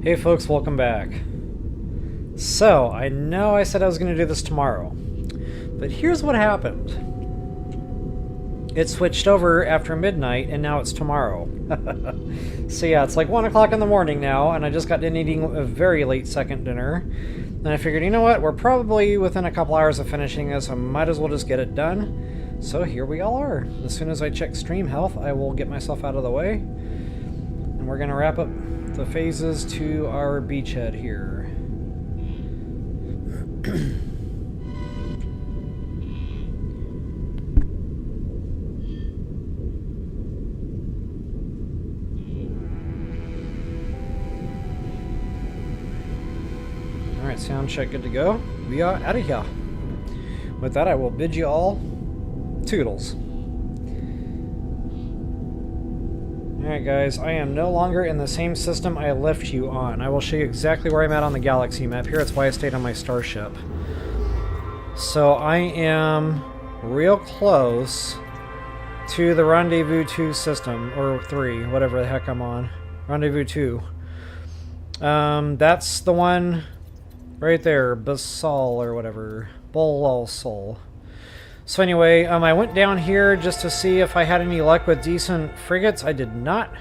Hey folks, welcome back. So, I know I said I was going to do this tomorrow, but here's what happened. It switched over after midnight, and now it's tomorrow. So yeah, it's like 1 o'clock in the morning now, and I just got done eating a very late second dinner. And I figured, you know what, we're probably within a couple hours of finishing this, I might as well just get it done. So here we all are. As soon as I check stream health, I will get myself out of the way. And we're going to wrap up the phases to our beachhead here. Alright, sound check good to go. We are out of here. With that, I will bid you all toodles. Alright guys, I am no longer in the same system I left you on. I will show you exactly where I'm at on the galaxy map here. That's why I stayed on my starship. So I am real close to the Rendezvous 2 system, or 3, whatever the heck I'm on. Rendezvous 2. That's the one right there, Basal or whatever. Bolsol. So anyway, I went down here just to see if I had any luck with decent frigates. I did not.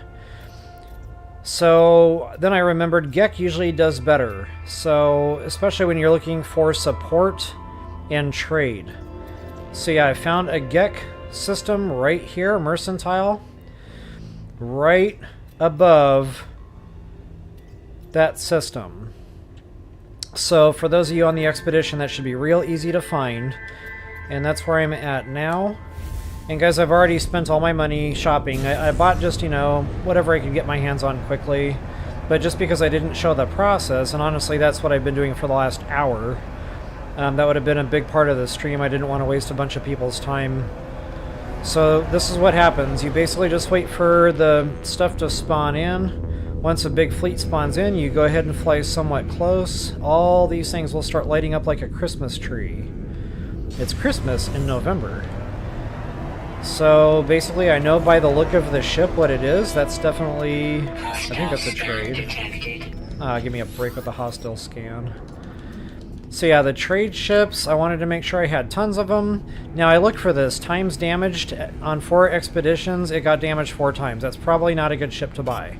So then I remembered Gek usually does better. So, especially when you're looking for support and trade. So yeah, I found a Gek system right here, Mercantile. Right above that system. So for those of you on the expedition, that should be real easy to find. And that's where I'm at now. And guys, I've already spent all my money shopping. I bought just, you know, whatever I could get my hands on quickly. But just because I didn't show the process, and honestly that's what I've been doing for the last hour. That would have been a big part of the stream. I didn't want to waste a bunch of people's time. So this is what happens. You basically just wait for the stuff to spawn in. Once a big fleet spawns in, you go ahead and fly somewhat close. All these things will start lighting up like a Christmas tree. It's Christmas in November. So basically I know by the look of the ship what it is. That's definitely, I think that's a trade. Give me a break with the hostile scan. So yeah, the trade ships, I wanted to make sure I had tons of them. Now I looked for this, times damaged on 4 expeditions, it got damaged 4 times. That's probably not a good ship to buy.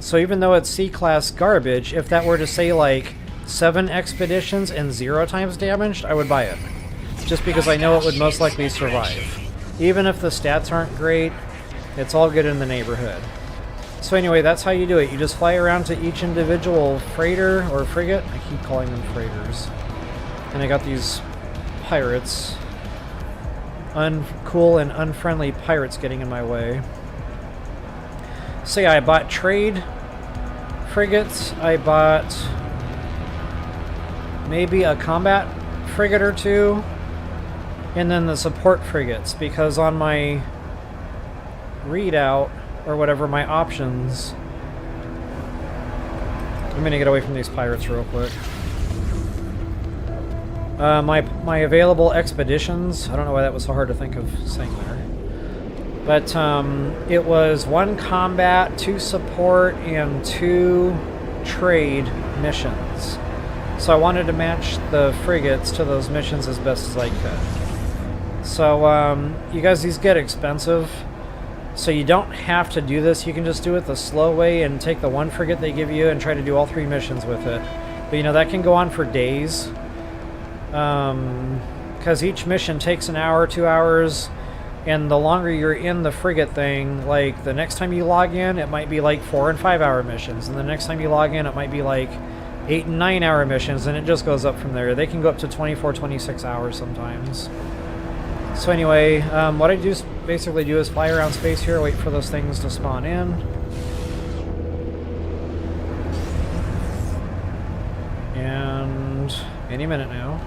So even though it's C-class garbage, if that were to say like 7 expeditions and 0 times damaged, I would buy it. Just because I know it would most likely survive. Even if the stats aren't great, it's all good in the neighborhood. So anyway, that's how you do it. You just fly around to each individual freighter or frigate. I keep calling them freighters. And I got these pirates. Uncool and unfriendly pirates getting in my way. So yeah, I bought trade frigates. I bought maybe a combat frigate or 2. And then the support frigates, because on my readout, or whatever, my options... I'm going to get away from these pirates real quick. My available expeditions, I don't know why that was so hard to think of saying there. But it was 1 combat, 2 support, and 2 trade missions. So I wanted to match the frigates to those missions as best as I could. So, you guys, these get expensive, so you don't have to do this. You can just do it the slow way and take the 1 frigate they give you and try to do all 3 missions with it. But, you know, that can go on for days, because each mission takes an hour, 2 hours, and the longer you're in the frigate thing, like, the next time you log in, it might be like 4 and 5 hour missions, and the next time you log in, it might be like 8 and 9 hour missions, and it just goes up from there. They can go up to 24, 26 hours sometimes. So anyway, what I basically do is fly around space here, wait for those things to spawn in. And any minute now.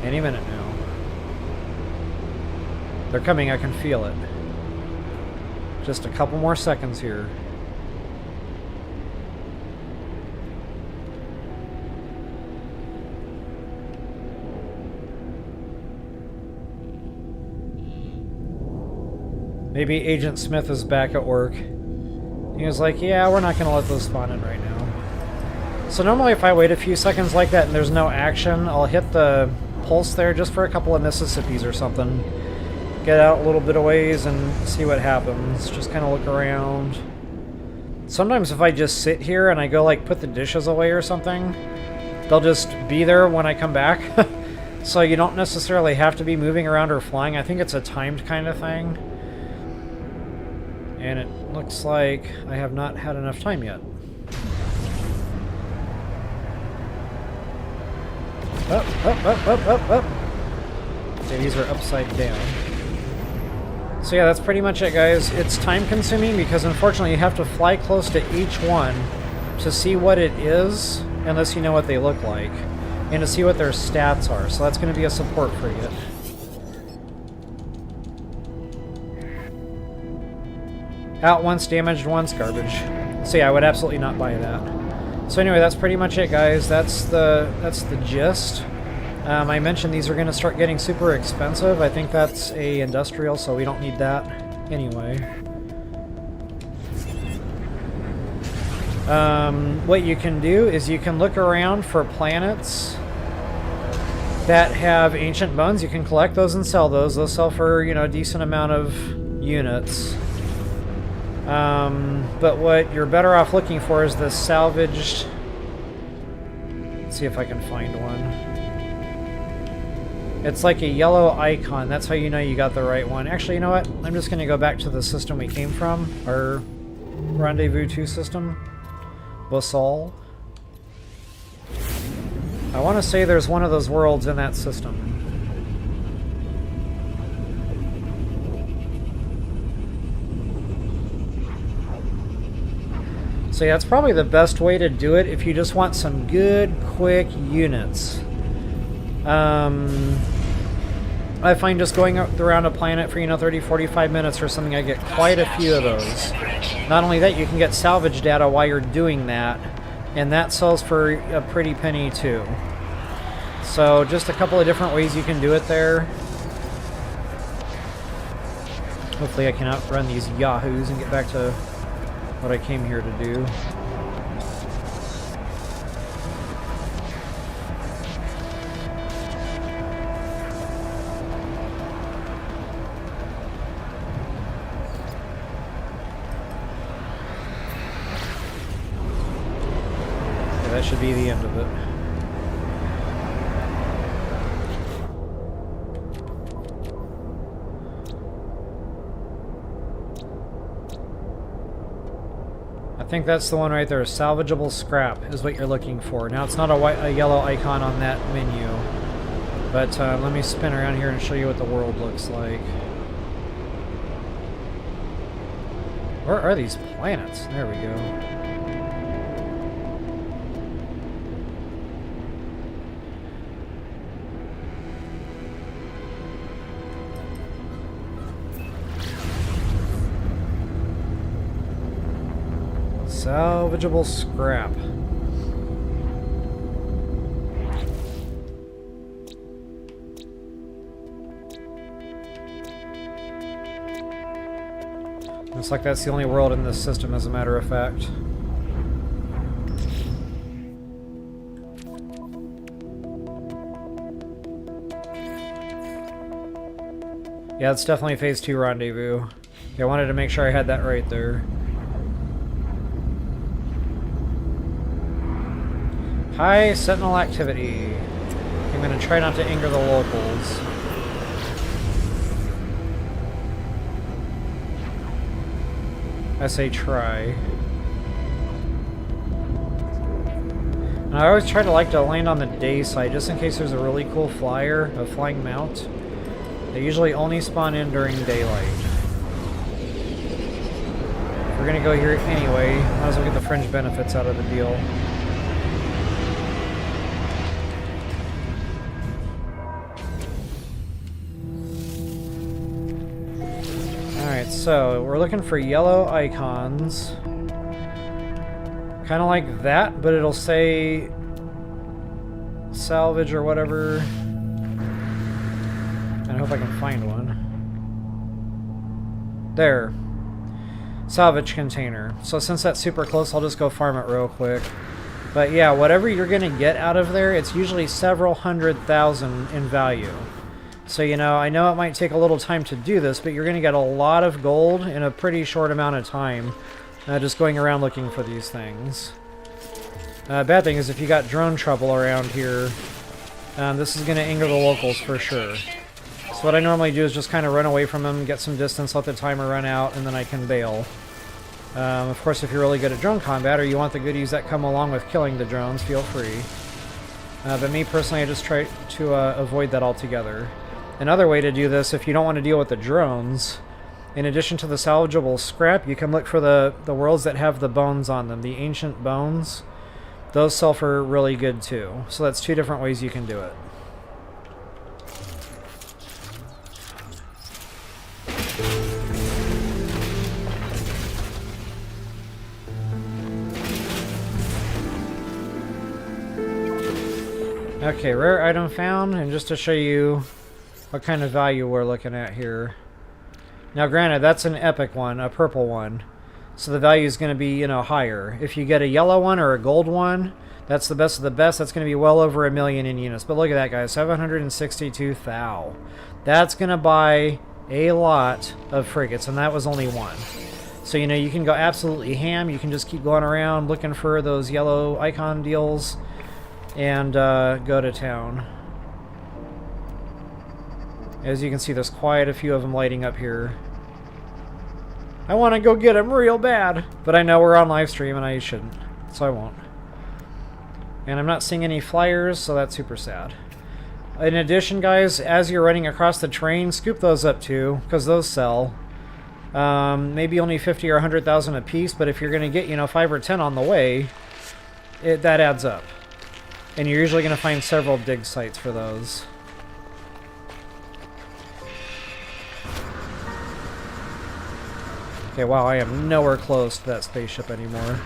Any minute now. They're coming, I can feel it. Just a couple more seconds here. Maybe Agent Smith is back at work. He was like, yeah, we're not going to let those spawn in right now. So normally if I wait a few seconds like that and there's no action, I'll hit the pulse there just for a couple of Mississippis or something. Get out a little bit of ways and see what happens. Just kind of look around. Sometimes if I just sit here and I go like put the dishes away or something, they'll just be there when I come back. So you don't necessarily have to be moving around or flying. I think it's a timed kind of thing. And it looks like I have not had enough time yet. Up. Okay, these are upside down. So yeah, that's pretty much it, guys. It's time consuming because unfortunately you have to fly close to each one to see what it is, unless you know what they look like, and to see what their stats are. So that's going to be a support frigate. Out once, damaged once, garbage. So yeah, I would absolutely not buy that. So anyway, that's pretty much it, guys. That's the gist. I mentioned these are going to start getting super expensive. I think that's a industrial, so we don't need that anyway. What you can do is you can look around for planets that have ancient bones. You can collect those and sell those. Those sell for, you know, a decent amount of units. But what you're better off looking for is the salvaged... Let's see if I can find one. It's like a yellow icon. That's how you know you got the right one. Actually, you know what? I'm just going to go back to the system we came from. Our Rendezvous 2 system. Basal. I want to say there's one of those worlds in that system. So yeah, it's probably the best way to do it if you just want some good, quick units. I find just going around a planet for, you know, 30, 45 minutes or something, I get quite a few of those. Not only that, you can get salvage data while you're doing that, and that sells for a pretty penny too. So just a couple of different ways you can do it there. Hopefully I can outrun these yahoos and get back to what I came here to do. That should be the end of it. I think that's the one right there. Salvageable scrap is what you're looking for. Now it's not a yellow icon on that menu, but let me spin around here and show you what the world looks like. Where are these planets? There we go. Salvageable scrap. Looks like that's the only world in this system, as a matter of fact. Yeah, it's definitely Phase 2 Rendezvous. Yeah, I wanted to make sure I had that right there. High Sentinel activity. I'm going to try not to anger the locals. I say try. And I always try to land on the day side, just in case there's a really cool flyer, a flying mount. They usually only spawn in during daylight. We're going to go here anyway. Might as well get the fringe benefits out of the deal. So, we're looking for yellow icons. Kind of like that, but it'll say salvage or whatever. And I hope I can find one. There. salvage container. So since that's super close, I'll just go farm it real quick. But yeah, whatever you're going to get out of there, it's usually several 100,000 in value. So, you know, I know it might take a little time to do this, but you're going to get a lot of gold in a pretty short amount of time just going around looking for these things. Bad thing is if you got drone trouble around here, this is going to anger the locals for sure. So what I normally do is just kind of run away from them, get some distance, let the timer run out, and then I can bail. Of course, if you're really good at drone combat or you want the goodies that come along with killing the drones, feel free. But me personally, I just try to avoid that altogether. Another way to do this, if you don't want to deal with the drones, in addition to the salvageable scrap, you can look for the worlds that have the bones on them, the ancient bones. Those sell for really good too. So that's two different ways you can do it. Okay, rare item found, and just to show you what kind of value we're looking at here. Now granted, that's an epic one, a purple one. So the value is going to be, you know, higher. If you get a yellow one or a gold one, that's the best of the best. That's going to be well over 1 million in units. But look at that, guys, 762 thou. That's going to buy a lot of frigates, and that was only one. So, you know, you can go absolutely ham. You can just keep going around looking for those yellow icon deals and go to town. As you can see, there's quite a few of them lighting up here. I want to go get them real bad, but I know we're on live stream and I shouldn't, so I won't. And I'm not seeing any flyers, so that's super sad. In addition, guys, as you're running across the terrain, scoop those up too, because those sell. Maybe only 50 or 100,000 a piece, but if you're going to get, you know, 5 or 10 on the way, that adds up. And you're usually going to find several dig sites for those. Okay, wow, I am nowhere close to that spaceship anymore.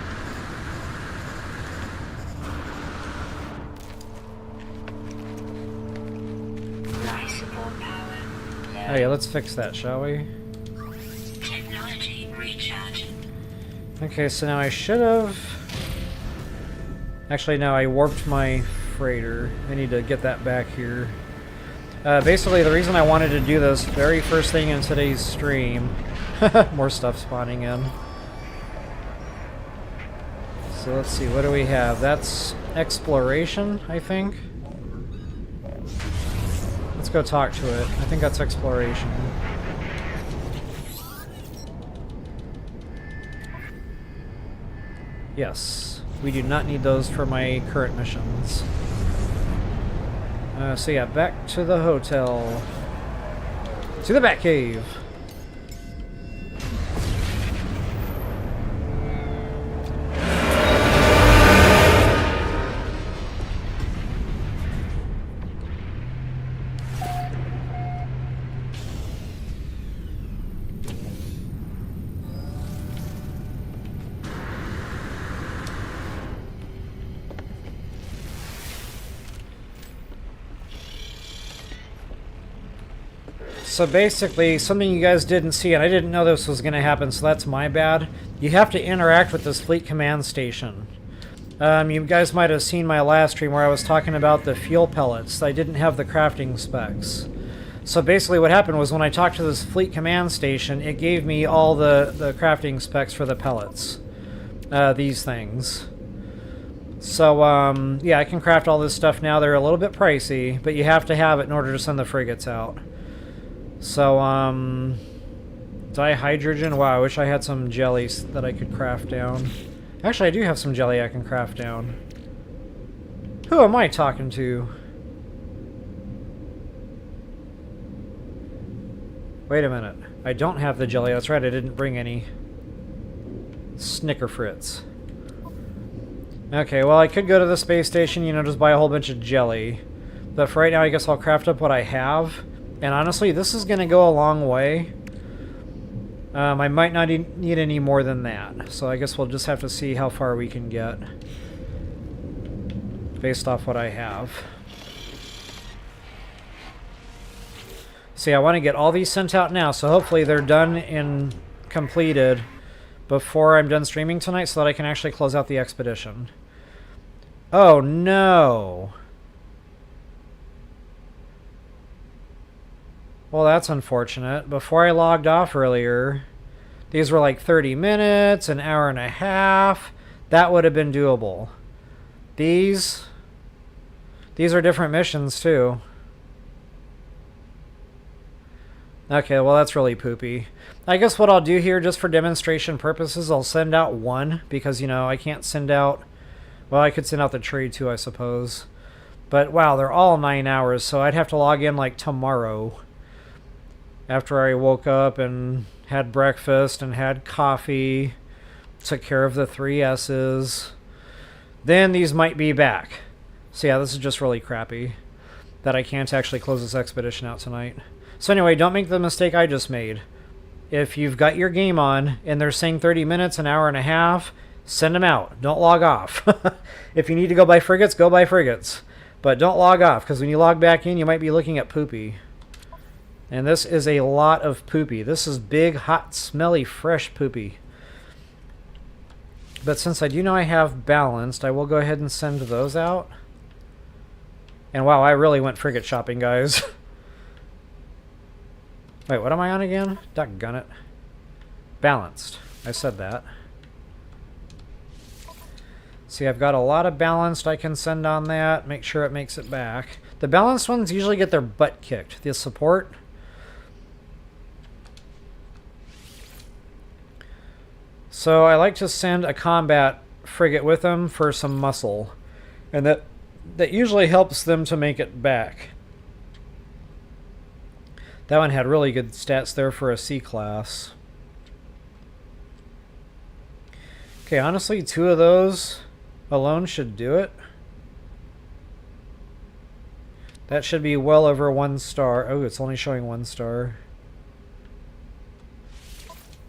Oh yeah, let's fix that, shall we? Technology recharge. Okay, so now I should have... Actually, no, I warped my freighter. I need to get that back here. Basically, the reason I wanted to do this very first thing in today's stream... More stuff spawning in. So let's see, what do we have? That's exploration, I think. Let's go talk to it. I think that's exploration. Yes, we do not need those for my current missions. So yeah, back to the hotel. To the Batcave. So basically, something you guys didn't see, and I didn't know this was going to happen, so that's my bad. You have to interact with this fleet command station. You guys might have seen my last stream where I was talking about the fuel pellets. I didn't have the crafting specs. So basically what happened was when I talked to this fleet command station, it gave me all the crafting specs for the pellets. These things. So, yeah, I can craft all this stuff now. They're a little bit pricey, but you have to have it in order to send the frigates out. So, dihydrogen. Wow, I wish I had some jellies that I could craft down. Actually, I do have some jelly I can craft down. Who am I talking to? Wait a minute. I don't have the jelly. That's right, I didn't bring any. Snicker Fritz. Okay, well, I could go to the space station, you know, just buy a whole bunch of jelly. But for right now, I guess I'll craft up what I have. And honestly, this is going to go a long way. I might not need any more than that. So I guess we'll just have to see how far we can get. Based off what I have. See, I want to get all these sent out now. So hopefully they're done and completed before I'm done streaming tonight so that I can actually close out the expedition. Oh no! Well, that's unfortunate. Before I logged off earlier, these were like 30 minutes, an hour and a half. That would have been doable. These are different missions too. Okay, well that's really poopy. I guess what I'll do here, just for demonstration purposes, I'll send out one, because, you know, I can't send out... Well, I could send out the trade too, I suppose. But, wow, they're all 9 hours, so I'd have to log in, like, tomorrow. After I woke up and had breakfast and had coffee, took care of the 3 S's. Then these might be back. So yeah, this is just really crappy that I can't actually close this expedition out tonight. So anyway, don't make the mistake I just made. If you've got your game on and they're saying 30 minutes, an hour and a half, send them out. Don't log off. If you need to go by frigates, go by frigates. But don't log off, because when you log back in, you might be looking at poopy. And this is a lot of poopy. This is big, hot, smelly, fresh poopy. But since I do know I have balanced, I will go ahead and send those out. And wow, I really went frigate shopping, guys. Wait, what am I on again? Doggone it. Balanced. I said that. See, I've got a lot of balanced I can send on that. Make sure it makes it back. The balanced ones usually get their butt kicked. The support... So I like to send a combat frigate with them for some muscle. And that usually helps them to make it back. That one had really good stats there for a C class. Okay, honestly, 2 of those alone should do it. That should be well over 1 star. Oh, it's only showing 1 star.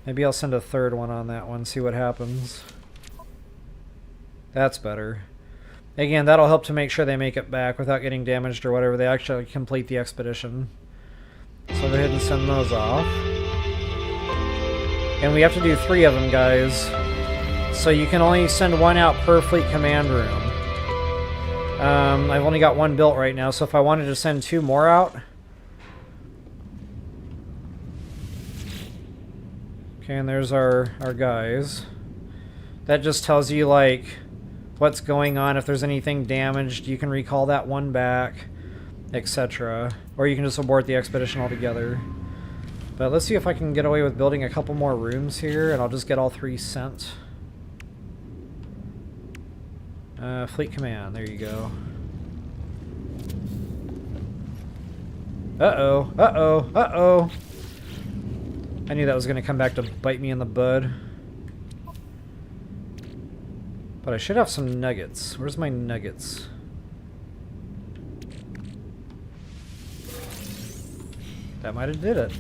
Maybe I'll send a 3rd one on that one, see what happens. That's better. Again, that'll help to make sure they make it back without getting damaged or whatever. They actually complete the expedition. So go ahead and send those off. And we have to do 3 of them, guys. So you can only send 1 out per fleet command room. I've only got 1 built right now, so if I wanted to send 2 more out... Okay, and there's our guys. That just tells you, like, what's going on. If there's anything damaged, you can recall that 1 back, etc. Or you can just abort the expedition altogether. But let's see if I can get away with building a couple more rooms here, and I'll just get all 3 sent. Fleet command, there you go. Uh-oh, uh-oh, uh-oh. I knew that was going to come back to bite me in the bud. But I should have some nuggets. Where's my nuggets? That might have did it.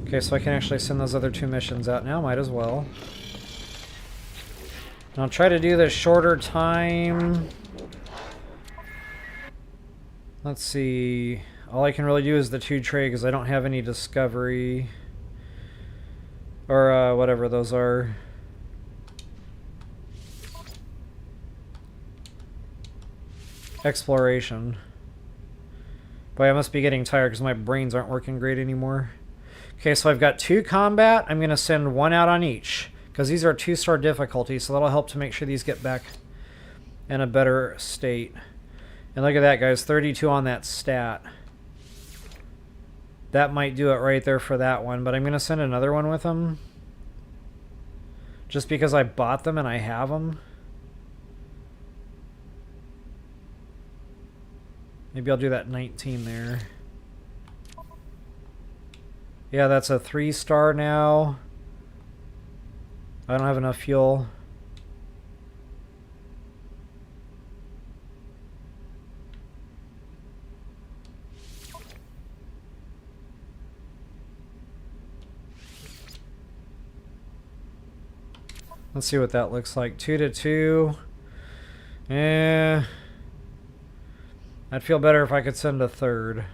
Okay, so I can actually send those other 2 missions out now. Might as well. I'll try to do this shorter time. Let's see. All I can really do is the 2 trade because I don't have any discovery. Or whatever those are. Exploration. Boy, I must be getting tired because my brains aren't working great anymore. Okay, so I've got 2 combat. I'm going to send 1 out on each. Because these are 2-star difficulty, so that'll help to make sure these get back in a better state. And look at that, guys. 32 on that stat. That might do it right there for that one, but I'm going to send another one with them. Just because I bought them and I have them. Maybe I'll do that 19 there. Yeah, that's a 3-star now. I don't have enough fuel. Let's see what that looks like. 2 to 2. I'd feel better if I could send a third.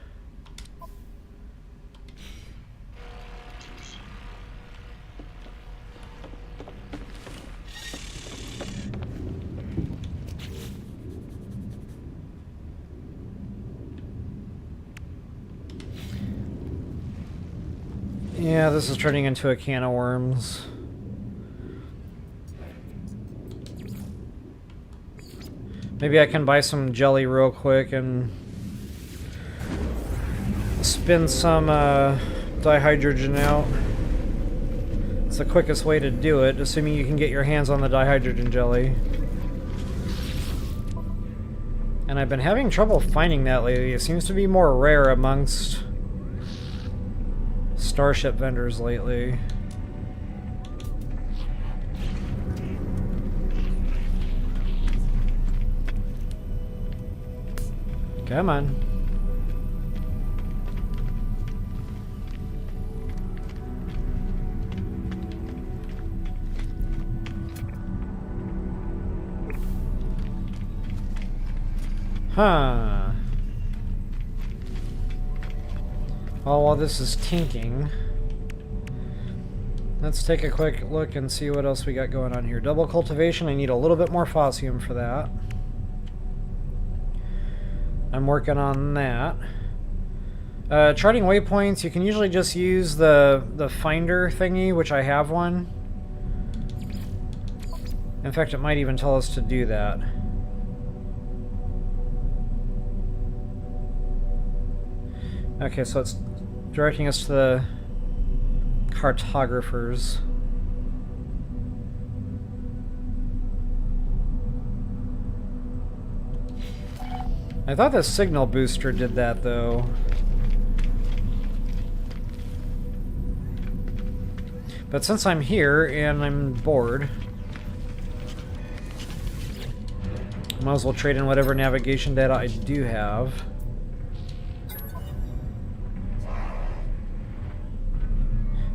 Yeah, this is turning into a can of worms. Maybe I can buy some jelly real quick and spin some dihydrogen out. It's the quickest way to do it, assuming you can get your hands on the dihydrogen jelly. And I've been having trouble finding that lately. It seems to be more rare amongst Starship vendors lately. Come on. Huh. Well, while this is tinking, let's take a quick look and see what else we got going on here. Double cultivation, I need a little bit more Facium for that. I'm working on that. Charting waypoints, you can usually just use the finder thingy, which I have one. In fact, it might even tell us to do that. Okay, so it's directing us to the cartographers. I thought the signal booster did that, though. But since I'm here and I'm bored, might as well trade in whatever navigation data I do have.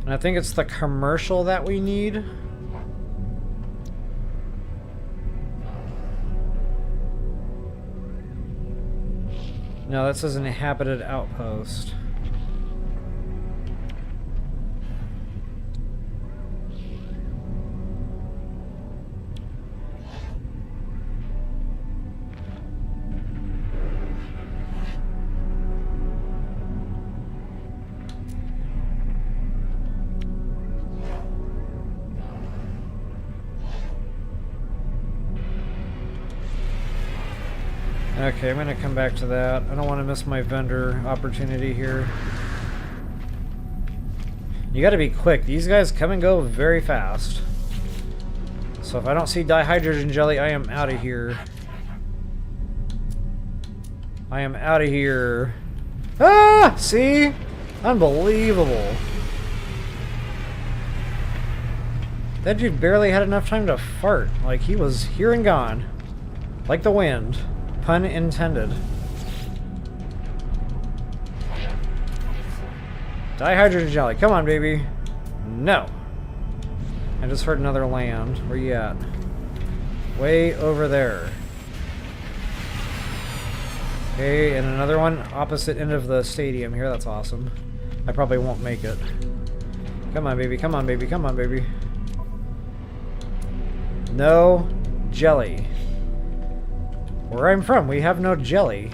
And I think it's the commercial that we need. No, that says an inhabited outpost. Okay, I'm going to come back to that. I don't want to miss my vendor opportunity here. You got to be quick. These guys come and go very fast. So if I don't see dihydrogen jelly, I am out of here. I am out of here. Ah! See? Unbelievable. That dude barely had enough time to fart. Like, he was here and gone. Like the wind. Pun intended. Dihydrogen jelly. Come on, baby. No. I just heard another land. Where you at? Way over there. Okay, and another one opposite end of the stadium here. That's awesome. I probably won't make it. Come on, baby. Come on, baby. Come on, baby. No jelly. Where I'm from, we have no jelly.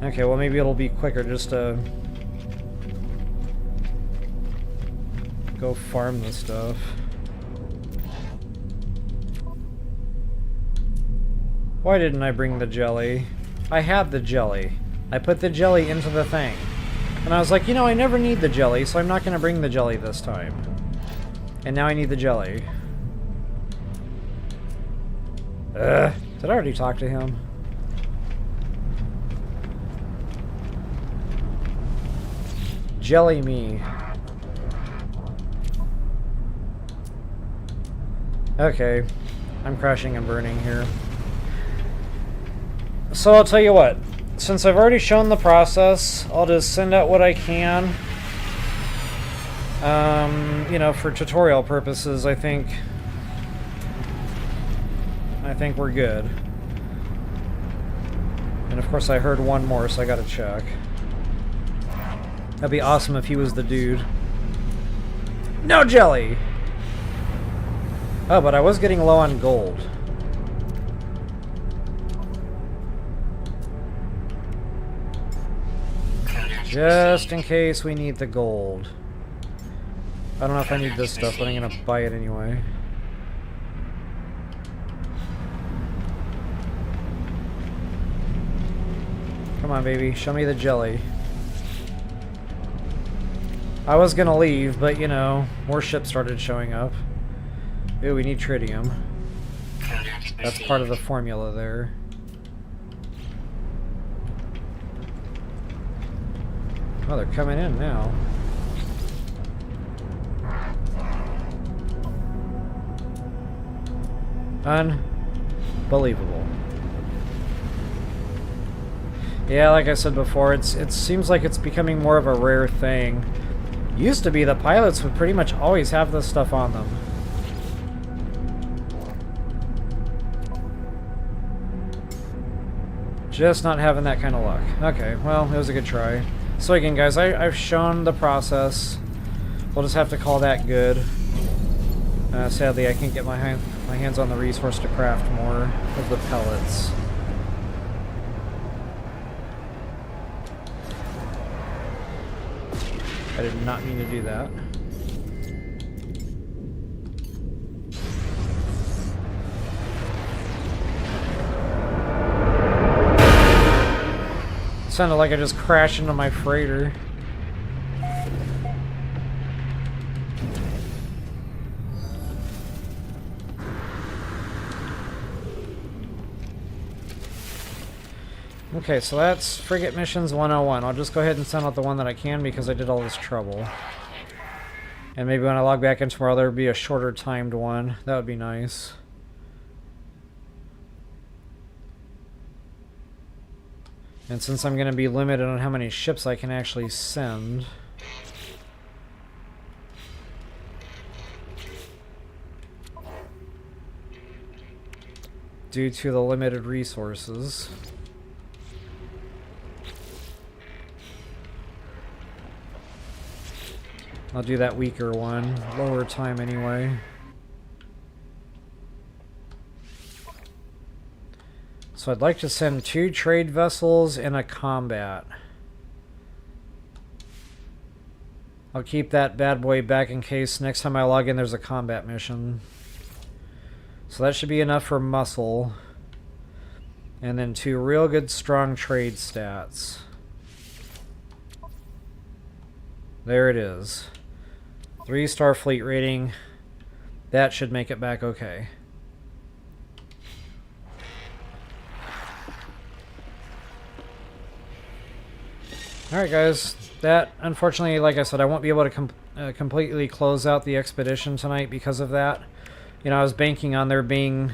Okay, well maybe it'll be quicker just to go farm this stuff. Why didn't I bring the jelly? I had the jelly. I put the jelly into the thing. And I was like, you know, I never need the jelly, so I'm not going to bring the jelly this time. And now I need the jelly. Did I already talk to him? Jelly me. Okay. I'm crashing and burning here. So I'll tell you what. Since I've already shown the process, I'll just send out what I can. You know, for tutorial purposes, I think we're good. And of course I heard one more, so I gotta check. That'd be awesome if he was the dude. No jelly! Oh, but I was getting low on gold. Just in case we need the gold. I don't know if I need this stuff, but I'm gonna buy it anyway. Come on, baby. Show me the jelly. I was gonna leave, but you know, more ships started showing up. Ooh, we need tritium. That's part of the formula there. Oh, they're coming in now. Unbelievable. Yeah, like I said before, it seems like it's becoming more of a rare thing. Used to be that pilots would pretty much always have this stuff on them. Just not having that kind of luck. Okay, well, it was a good try. So again, guys, I've shown the process. We'll just have to call that good. Sadly, I can't get my hands on the resource to craft more of the pellets. I did not mean to do that. Sounded like I just crashed into my freighter. Okay, so that's Frigate Missions 101. I'll just go ahead and send out the one that I can because I did all this trouble. And maybe when I log back in tomorrow, there'll be a shorter timed one. That would be nice. And since I'm going to be limited on how many ships I can actually send... due to the limited resources... I'll do that weaker one. Lower time anyway. So I'd like to send 2 trade vessels and a combat. I'll keep that bad boy back in case next time I log in there's a combat mission. So that should be enough for muscle. And then 2 real good strong trade stats. There it is. 3-star fleet rating. That should make it back okay. Alright guys, that, unfortunately, like I said, I won't be able to completely close out the expedition tonight because of that. You know, I was banking on there being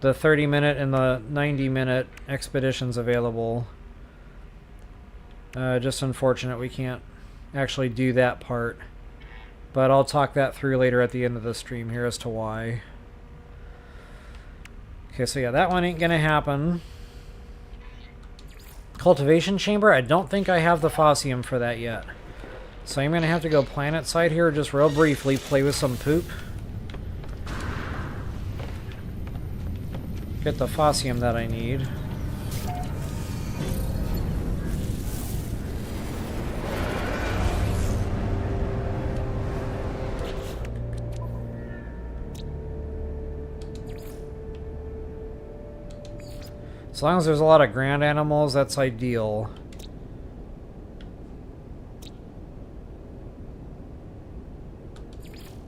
the 30-minute and the 90-minute expeditions available. Just unfortunate we can't actually do that part. But I'll talk that through later at the end of the stream here as to why. Okay, so yeah, that one ain't gonna happen. Cultivation chamber, I don't think I have the Facium for that yet. So I'm gonna have to go planet side here just real briefly, play with some poop. Get the Facium that I need. As long as there's a lot of grand animals, that's ideal.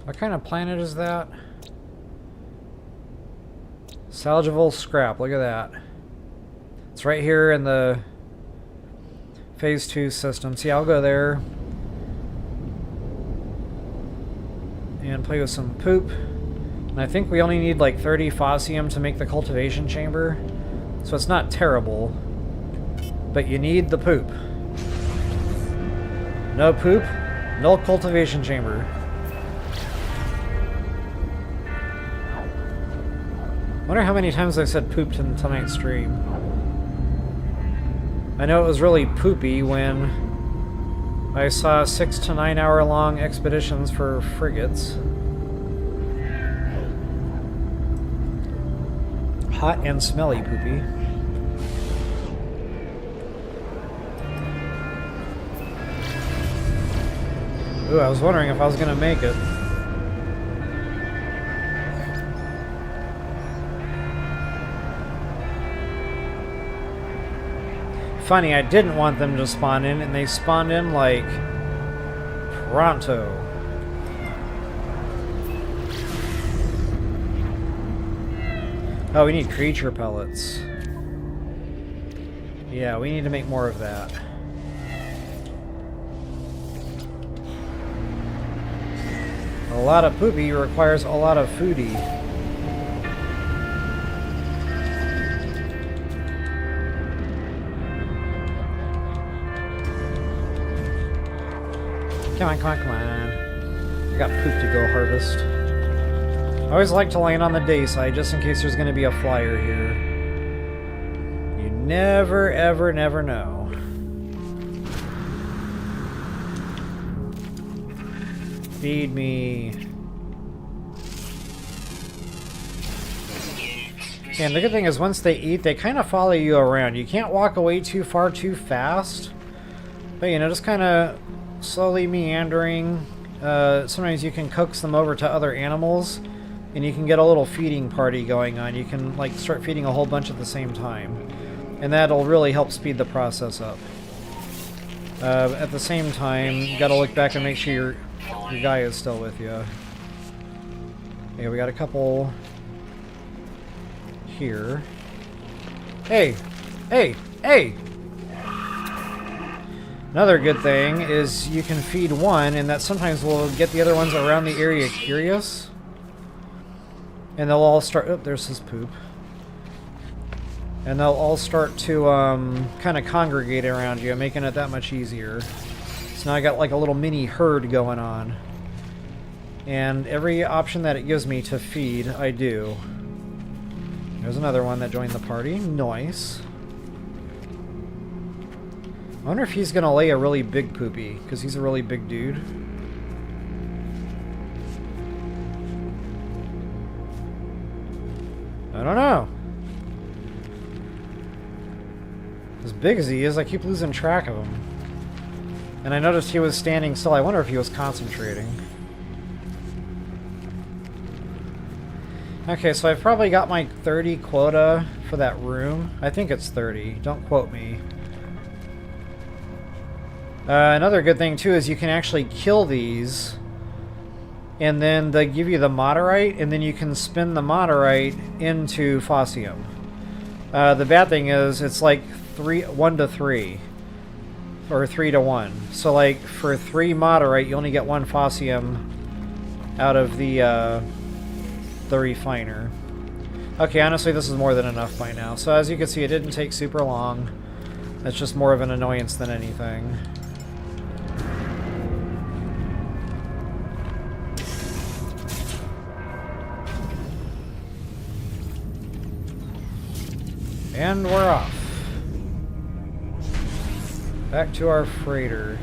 What kind of planet is that? Salvageable scrap, look at that. It's right here in the Phase 2 system. See, I'll go there and play with some poop. And I think we only need like 30 Facium to make the cultivation chamber. So it's not terrible, but you need the poop. No poop, no cultivation chamber. Wonder how many times I said pooped in tonight's stream. I know it was really poopy when I saw 6 to 9 hour long expeditions for frigates. Hot and smelly poopy. Ooh, I was wondering if I was gonna make it. Funny, I didn't want them to spawn in, and they spawned in like pronto. Oh, we need creature pellets. Yeah, we need to make more of that. A lot of poopy requires a lot of foodie. Come on, come on, come on. I got poop to go harvest. I always like to land on the day side just in case there's going to be a flyer here. You never, ever, never know. Feed me. And the good thing is once they eat, they kind of follow you around. You can't walk away too far too fast. But, you know, just kind of slowly meandering. Sometimes you can coax them over to other animals, and you can get a little feeding party going on. You can, like, start feeding a whole bunch at the same time. And that'll really help speed the process up. At the same time, you gotta look back and make sure your guy is still with you. Okay, we got a couple here. Hey! Hey! Hey! Another good thing is you can feed one, and that sometimes will get the other ones around the area curious. And they'll all start... Oh, there's his poop. And they'll all start to kind of congregate around you, making it that much easier. So now I got like a little mini herd going on. And every option that it gives me to feed, I do. There's another one that joined the party. Nice. I wonder if he's going to lay a really big poopy, because he's a really big dude. I don't know. As big as he is, I keep losing track of him. And I noticed he was standing still. I wonder if he was concentrating. Okay, so I've probably got my 30 quota for that room. I think it's 30. Don't quote me. Another good thing, too, is you can actually kill these. And then they give you the Moderite, and then you can spin the Moderite into Facium. The bad thing is, it's like 1 to 3. Or 3 to 1. So, like, for 3 Moderite, you only get 1 Facium out of the refiner. Okay, honestly, this is more than enough by now. So, as you can see, it didn't take super long. It's just more of an annoyance than anything. And we're off. Back to our freighter.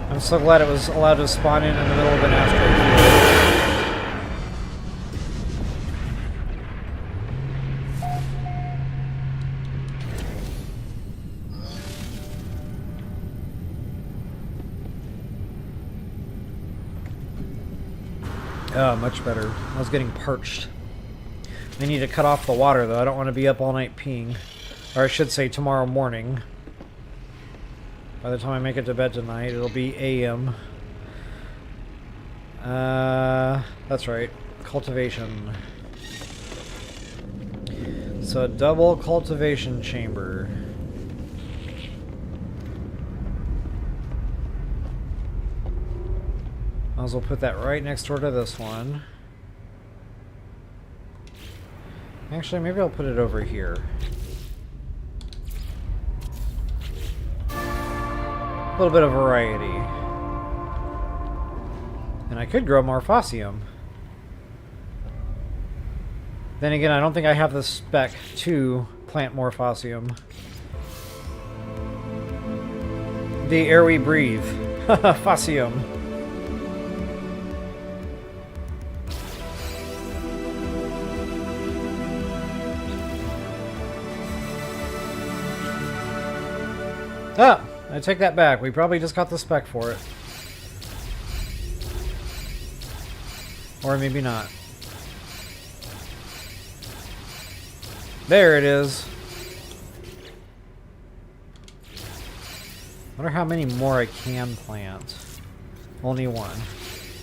I'm so glad it was allowed to spawn in the middle of an asteroid field. Oh, much better. I was getting parched. I need to cut off the water, though. I don't want to be up all night peeing. Or I should say tomorrow morning. By the time I make it to bed tonight, it'll be AM. That's right. Cultivation. So a double cultivation chamber. Might as well put that right next door to this one. Actually, maybe I'll put it over here. A little bit of variety. And I could grow more Facium. Then again, I don't think I have the spec to plant more Facium. The air we breathe. Facium. Ah! I take that back. We probably just got the spec for it. Or maybe not. There it is. Wonder how many more I can plant. Only one.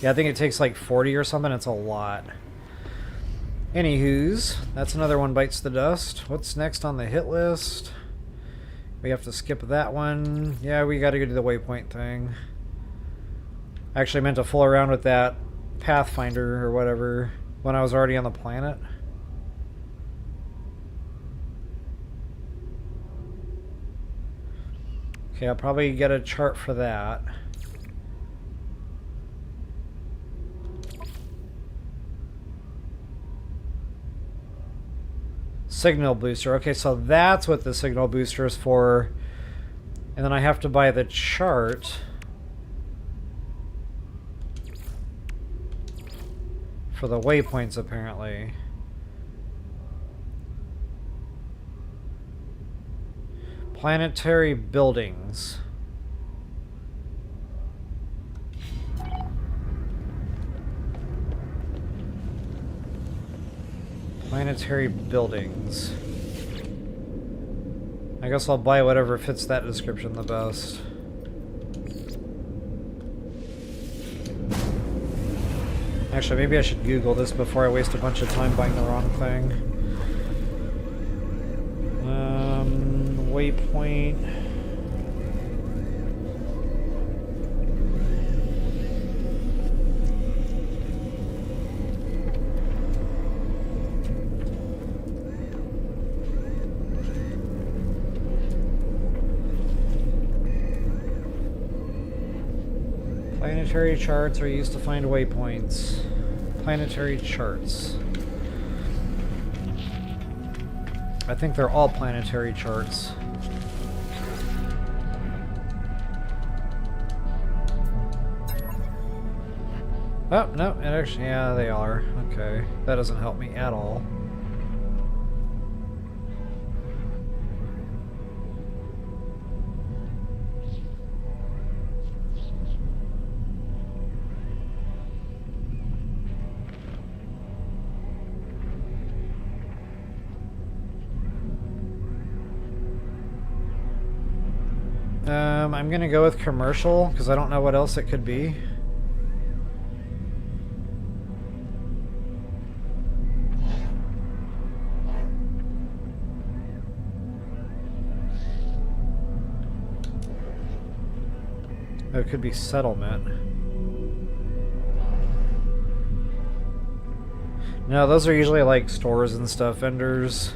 Yeah, I think it takes like 40 or something. It's a lot. Anywho's, that's another one bites the dust. What's next on the hit list? We have to skip that one. Yeah, we gotta go do the waypoint thing. I actually meant to fool around with that Pathfinder or whatever when I was already on the planet. Okay, I'll probably get a chart for that. Signal booster. Okay, so that's what the signal booster is for. And then I have to buy the chart for the waypoints, apparently. Planetary buildings. Planetary buildings. I guess I'll buy whatever fits that description the best. Actually, maybe I should Google this before I waste a bunch of time buying the wrong thing. Waypoint. Planetary charts are used to find waypoints. Planetary charts. I think they're all planetary charts. Oh, no, it actually, yeah, they are. Okay, that doesn't help me at all. I'm gonna go with commercial, because I don't know what else it could be. Oh, it could be settlement. No, those are usually like stores and stuff, vendors.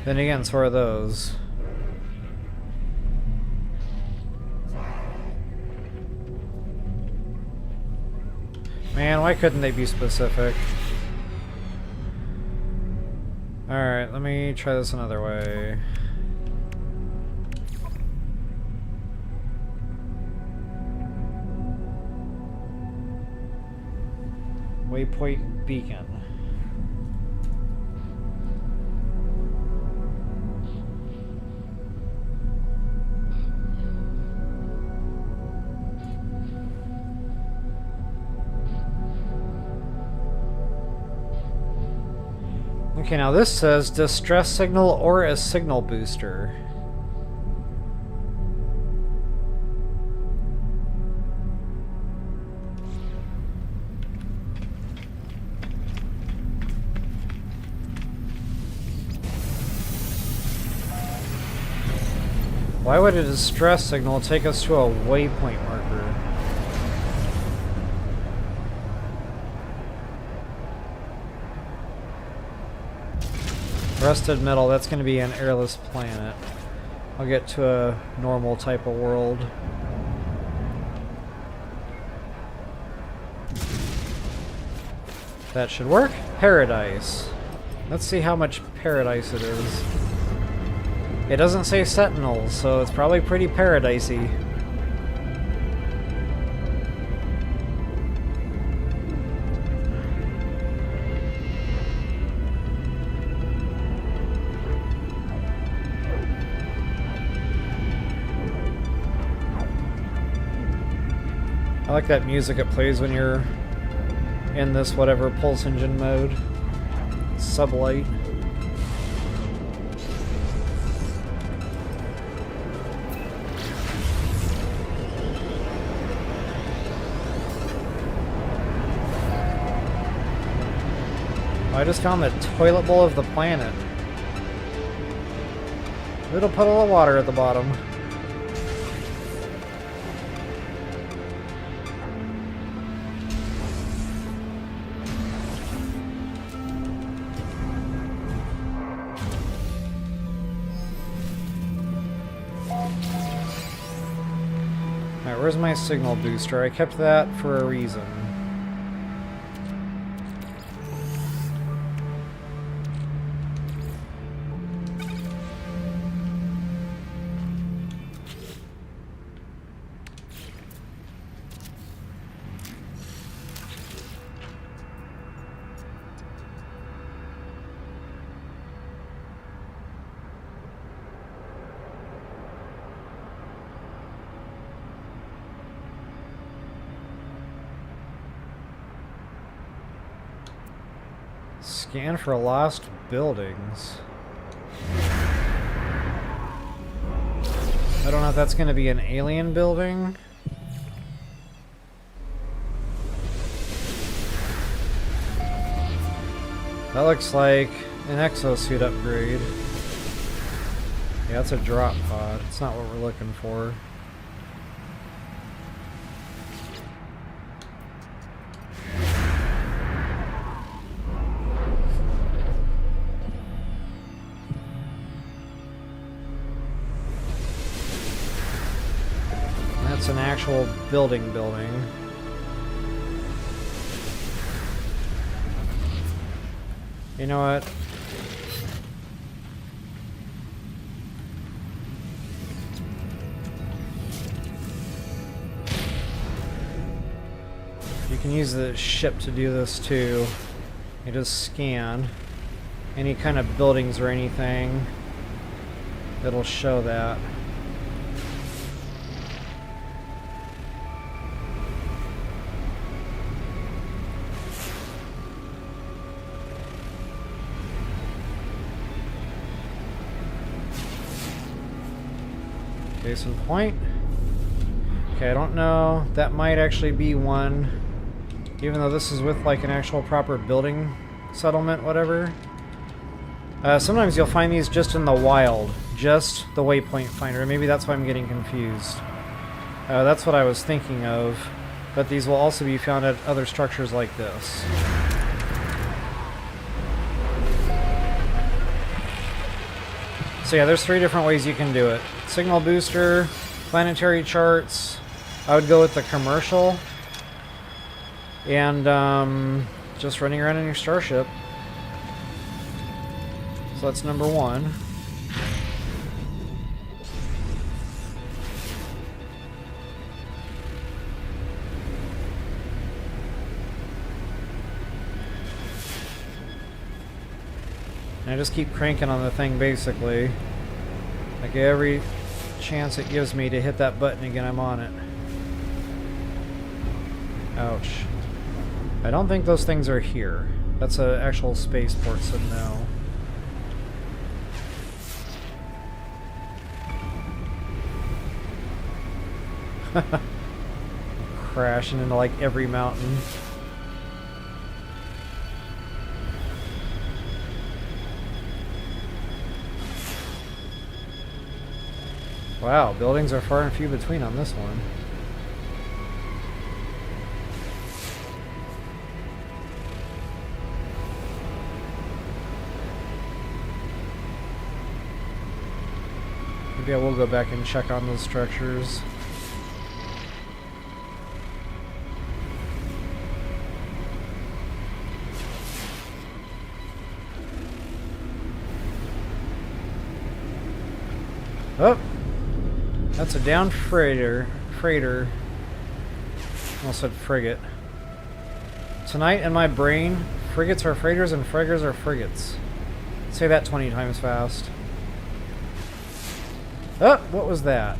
Then again, so are those. Man, why couldn't they be specific? Alright, let me try this another way. Waypoint beacon. Okay, now this says distress signal or a signal booster. Why would a distress signal take us to a waypoint marker? Rusted metal, that's going to be an airless planet. I'll get to a normal type of world. That should work. Paradise. Let's see how much paradise it is. It doesn't say sentinels, so it's probably pretty paradisey. I like that music it plays when you're in this whatever pulse engine mode. Sublight. I just found the toilet bowl of the planet. Little puddle of water at the bottom. Alright, where's my signal booster? I kept that for a reason. Scan for lost buildings. I don't know if that's going to be an alien building. That looks like an exosuit upgrade. Yeah, that's a drop pod. It's not what we're looking for. That's an actual building. You know what? You can use the ship to do this too. You just scan any kind of buildings or anything. It'll show that. Case in point. Okay, I don't know. That might actually be one. Even though this is with like an actual proper building settlement, whatever. Sometimes you'll find these just in the wild. Just the waypoint finder. Maybe that's why I'm getting confused. That's what I was thinking of. But these will also be found at other structures like this. So yeah, there's 3 different ways you can do it. Signal booster, planetary charts. I would go with the commercial. And just running around in your starship. So that's number 1. And I just keep cranking on the thing basically. Like every chance it gives me to hit that button again, I'm on it. Ouch. I don't think those things are here. That's an actual spaceport, so no. Crashing into like every mountain. Wow, buildings are far and few between on this one. Maybe I will go back and check on those structures. Oh! That's a down freighter. Almost said frigate. Tonight in my brain, frigates are freighters and freighters are frigates. Say that 20 times fast. Oh, what was that?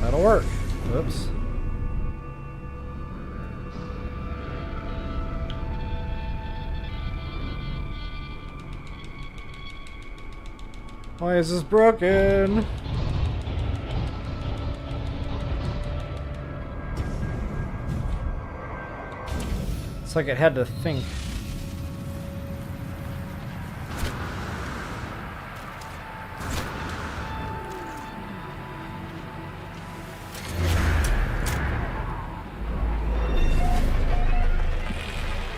That'll work. Whoops. Why is this broken? It's like it had to think.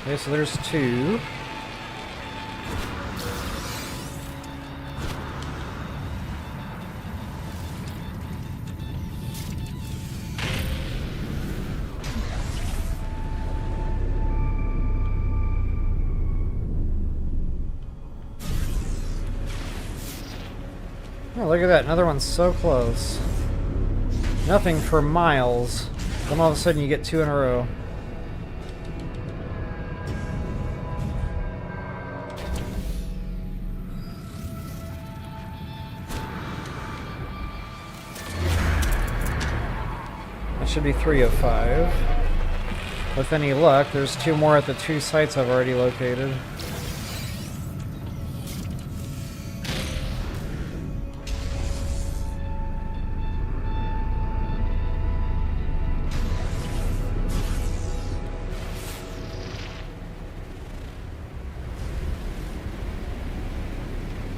Okay, so there's two. Oh, look at that. Another one's so close. Nothing for miles. Then all of a sudden you get two in a row. That should be 3 of 5. With any luck, there's 2 more at the 2 sites I've already located.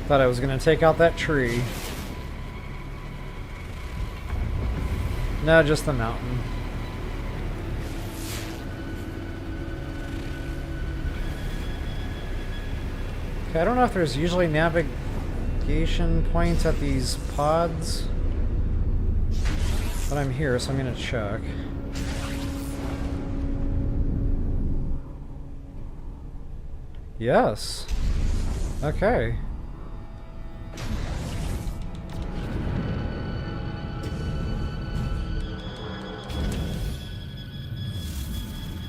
Thought I was going to take out that tree. No, just the mountain. Okay, I don't know if there's usually navigation points at these pods. But I'm here, so I'm going to check. Yes. Okay.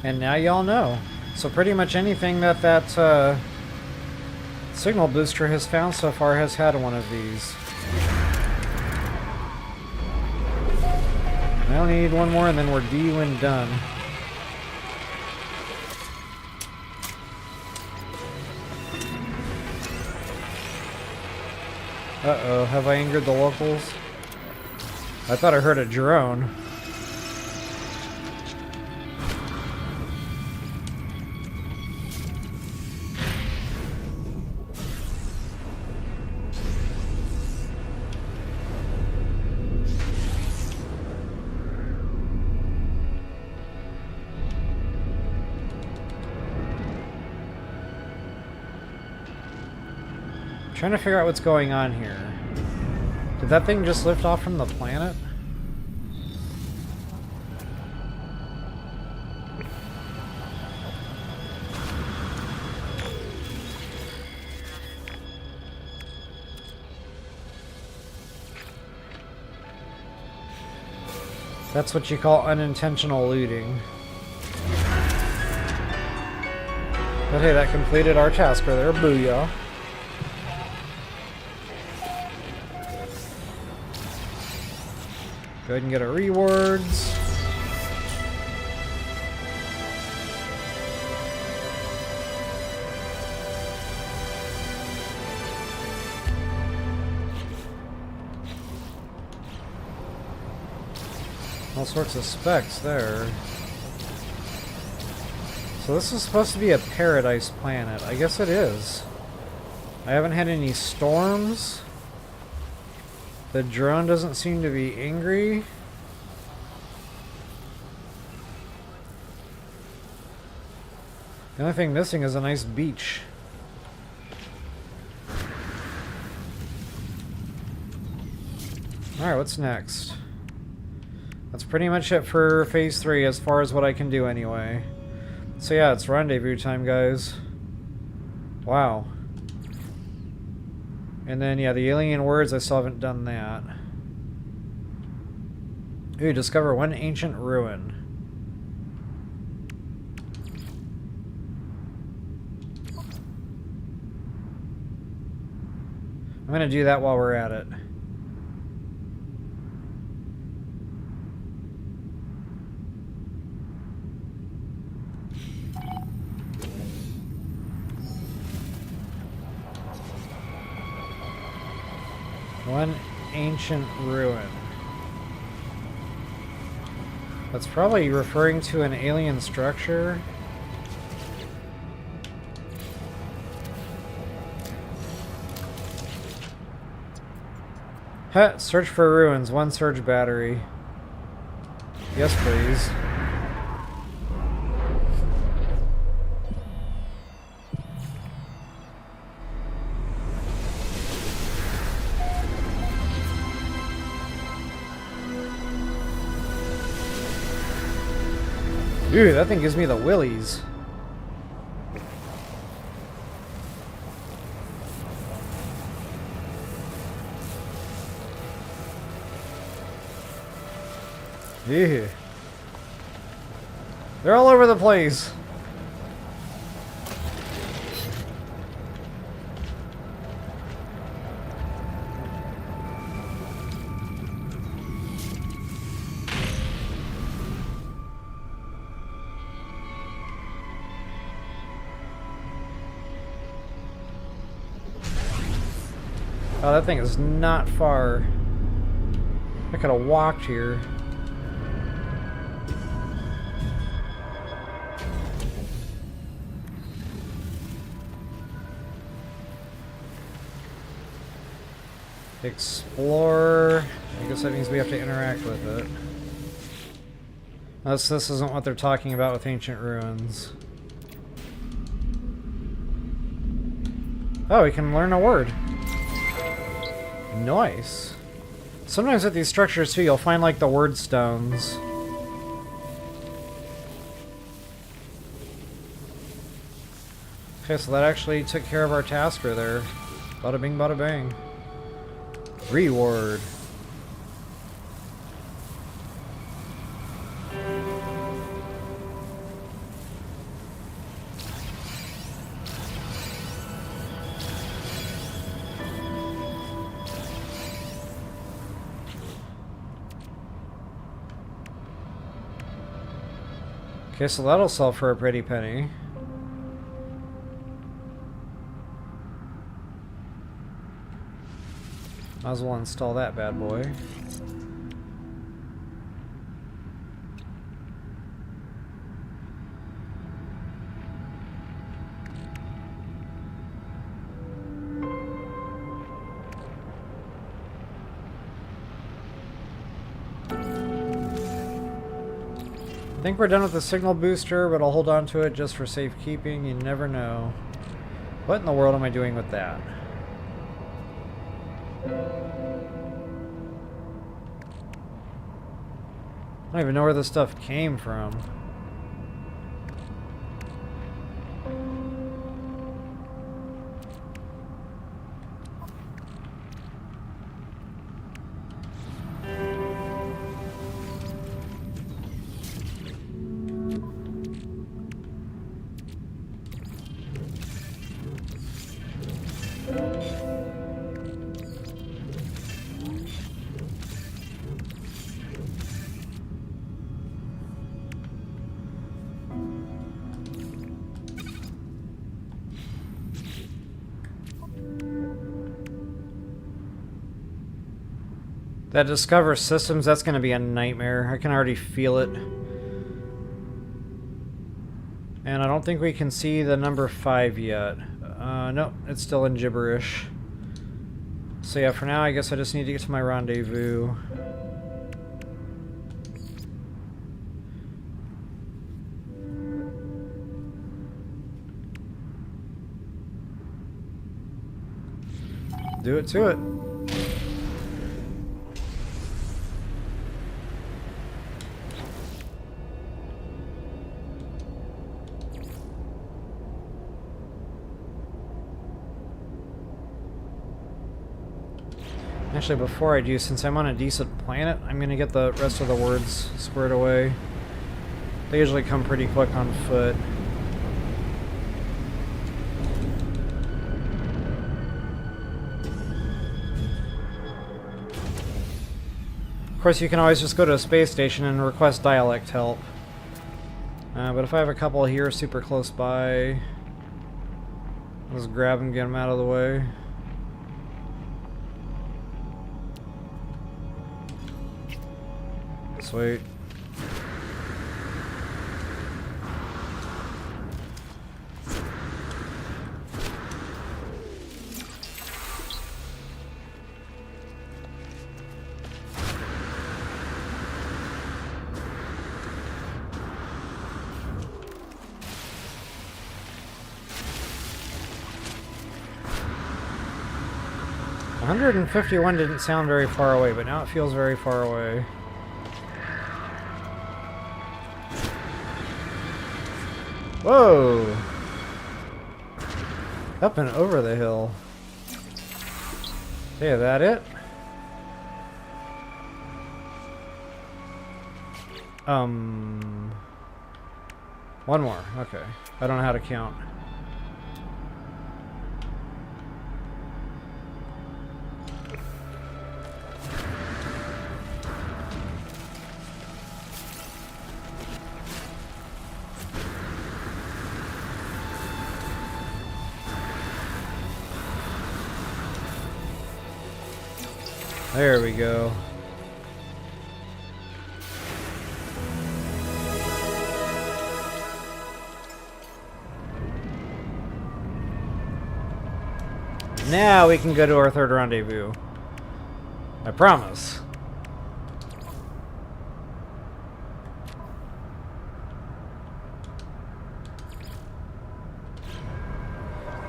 And now y'all know. So pretty much anything that signal booster has found so far has had one of these. I only need one more and then we're due and done. Uh-oh, have I angered the locals? I thought I heard a drone. Trying to figure out what's going on here. Did that thing just lift off from the planet? That's what you call unintentional looting. But hey, that completed our task right there. Booyah. Go ahead and get our rewards. All sorts of specs there. So this is supposed to be a paradise planet. I guess it is. I haven't had any storms. The drone doesn't seem to be angry. The only thing missing is a nice beach. Alright, what's next? That's pretty much it for Phase 3 as far as what I can do anyway. So yeah, it's rendezvous time, guys. Wow. And then, yeah, the alien words, I still haven't done that. Ooh, discover one ancient ruin. I'm gonna do that while we're at it. One ancient ruin. That's probably referring to an alien structure. Huh, search for ruins, one surge battery. Yes, please. Dude, that thing gives me the willies. Yeah. They're all over the place. Oh, that thing is not far. I could have walked here. Explore. I guess that means we have to interact with it. Unless this isn't what they're talking about with ancient ruins. Oh, we can learn a word. Nice. Sometimes with these structures too, you'll find like the word stones. Okay, so that actually took care of our tasker there. Bada bing, bada bang. Reward. Okay, so that'll sell for a pretty penny. Might as well install that bad boy. I think we're done with the signal booster, but I'll hold on to it just for safekeeping. You never know. What in the world am I doing with that? I don't even know where this stuff came from. That discover systems, that's going to be a nightmare. I can already feel it. And I don't think we can see the number 5 yet. Nope, it's still in gibberish. So yeah, for now I guess I just need to get to my rendezvous. Do it to it. Actually, before I do, since I'm on a decent planet, I'm going to get the rest of the words squared away. They usually come pretty quick on foot. Of course, you can always just go to a space station and request dialect help. But if I have a couple here super close by, I'll just grab them, get them out of the way. Sweet. $151 didn't sound very far away, but now it feels very far away. Whoa! Up and over the hill. Hey, is that it? One more. Okay. I don't know how to count. There we go. Now we can go to our third rendezvous. I promise.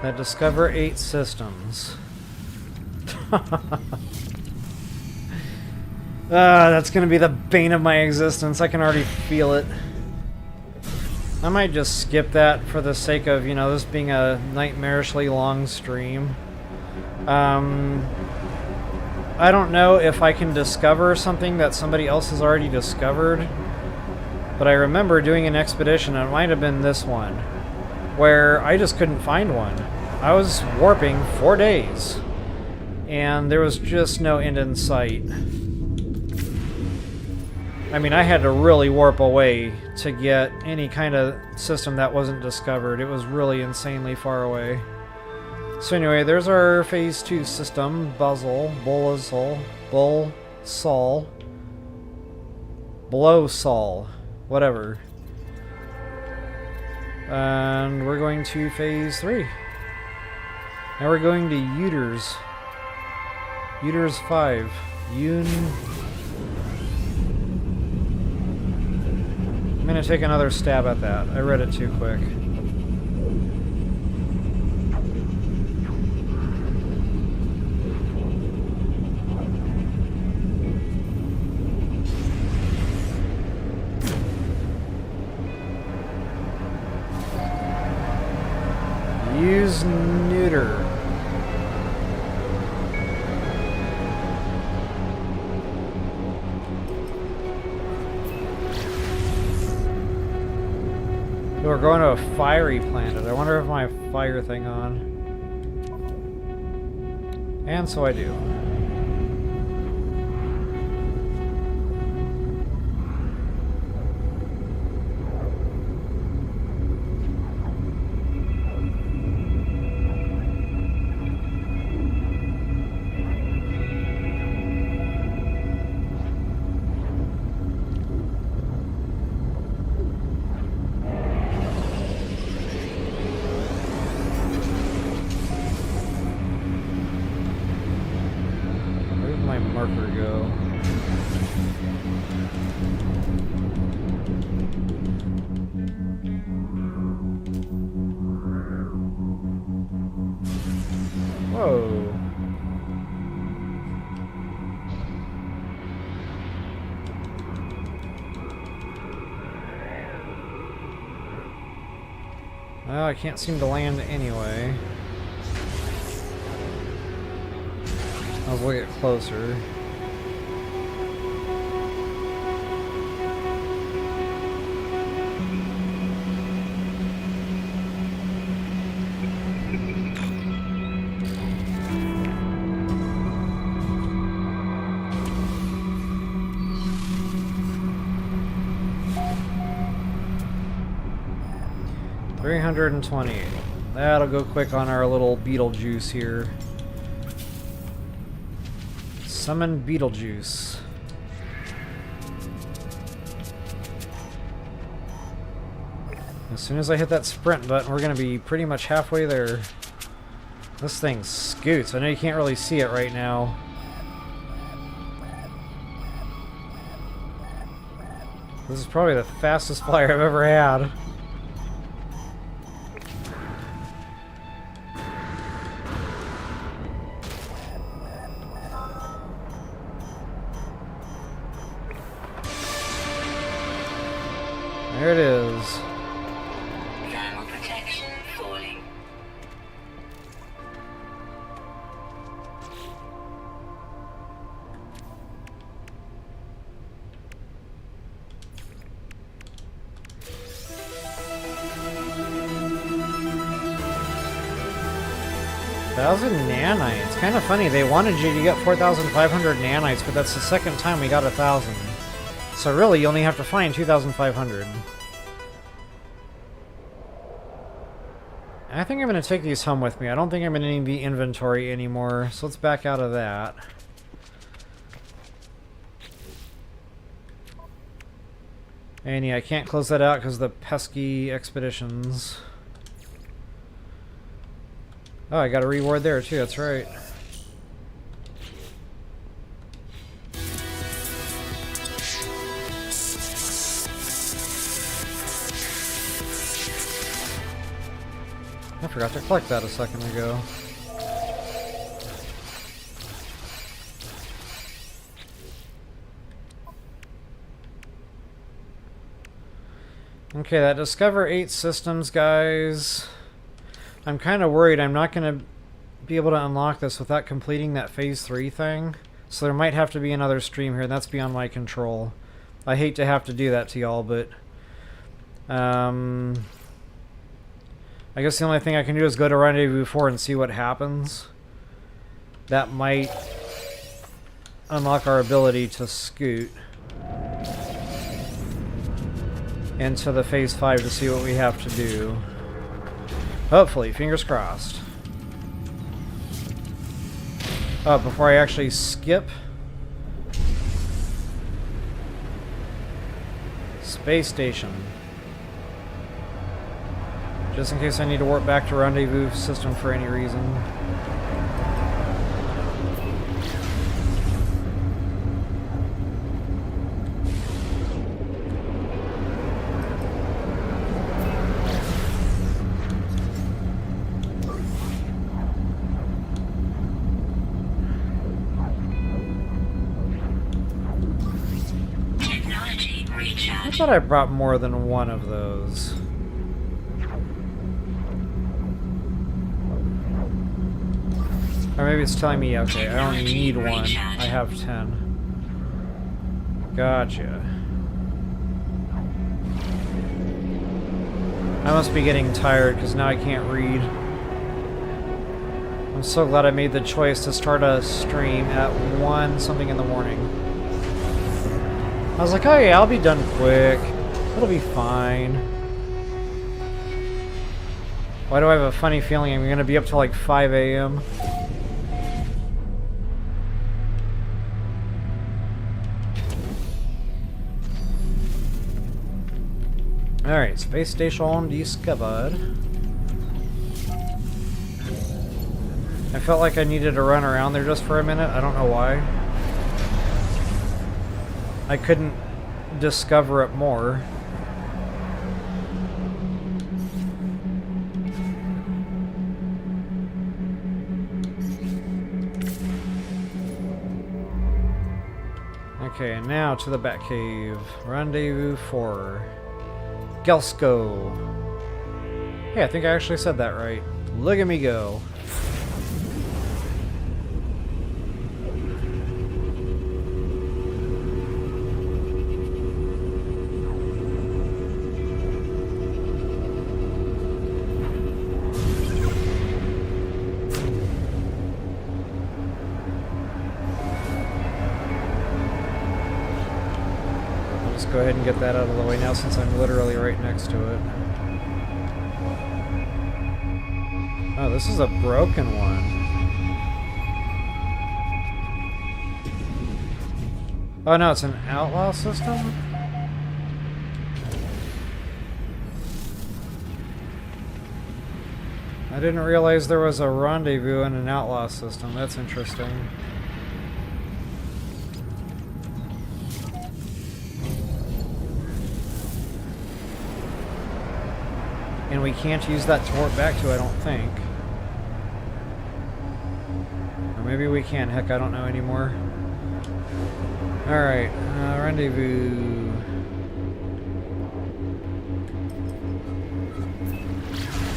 That discover 8 systems. That's gonna be the bane of my existence. I can already feel it. I might just skip that for the sake of, you know, this being a nightmarishly long stream. I don't know if I can discover something that somebody else has already discovered, but I remember doing an expedition, and it might have been this one, where I just couldn't find one. I was warping 4 days, and there was just no end in sight. I mean, I had to really warp away to get any kind of system that wasn't discovered. It was really insanely far away. So anyway, there's our Phase 2 system. Buzzle, Bullazol, Bull, Sol, Blow Sol, whatever. And we're going to Phase 3. Now we're going to Uters. Uters 5. I'm going to take another stab at that. I read it too quick. Use neuter. We're going to a fiery planet. I wonder if my fire thing on. And so I do. marker go? Whoa. Well, I can't seem to land anyway. I'll get closer. $320. That'll go quick on our little Beetlejuice here. Summon Beetlejuice. As soon as I hit that sprint button, we're going to be pretty much halfway there. This thing scoots. I know you can't really see it right now. This is probably the fastest flyer I've ever had. There it is. Thermal protection falling. $1,000 nanites. Kind of funny. They wanted you to get 4,500 nanites, but that's the second time we got 1,000. So really, you only have to find 2,500. I think I'm going to take these home with me. I don't think I'm going to need the inventory anymore, so let's back out of that. And yeah, I can't close that out because of the pesky expeditions. Oh, I got a reward there too, that's right. I forgot to collect that a second ago. Okay, that Discover 8 systems, guys. I'm kind of worried I'm not going to be able to unlock this without completing that Phase 3 thing. So there might have to be another stream here, and that's beyond my control. I hate to have to do that to y'all, but... I guess the only thing I can do is go to Rendezvous 4 and see what happens. That might unlock our ability to scoot into the Phase 5 to see what we have to do. Hopefully, fingers crossed. Oh, before I actually skip. Space station. Just in case I need to warp back to Rendezvous system for any reason. Technology recharge. I thought I brought more than one of those. Or maybe it's telling me, okay, I only need one. I have 10. Gotcha. I must be getting tired because now I can't read. I'm so glad I made the choice to start a stream at 1 something in the morning. I was like, oh yeah, I'll be done quick. It'll be fine. Why do I have a funny feeling I'm going to be up till like 5 a.m.? Alright, space station discovered. I felt like I needed to run around there just for a minute. I don't know why. I couldn't discover it more. Okay, now to the Batcave. Rendezvous 4. Gelsko. Hey, I think I actually said that right. Look at me go. Go ahead and get that out of the way now since I'm literally right next to it. Oh, this is a broken one. Oh no, it's an outlaw system? I didn't realize there was a rendezvous in an outlaw system. That's interesting. And we can't use that to warp back to, I don't think. Or maybe we can. Heck, I don't know anymore. Alright, rendezvous.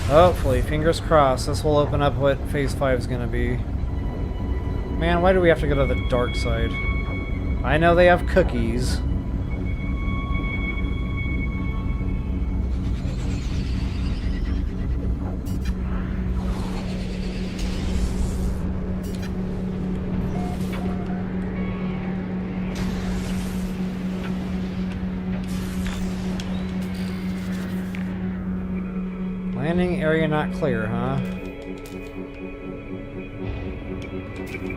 Hopefully, fingers crossed, this will open up what Phase 5 is going to be. Man, why do we have to go to the dark side? I know they have cookies. Landing area not clear, huh?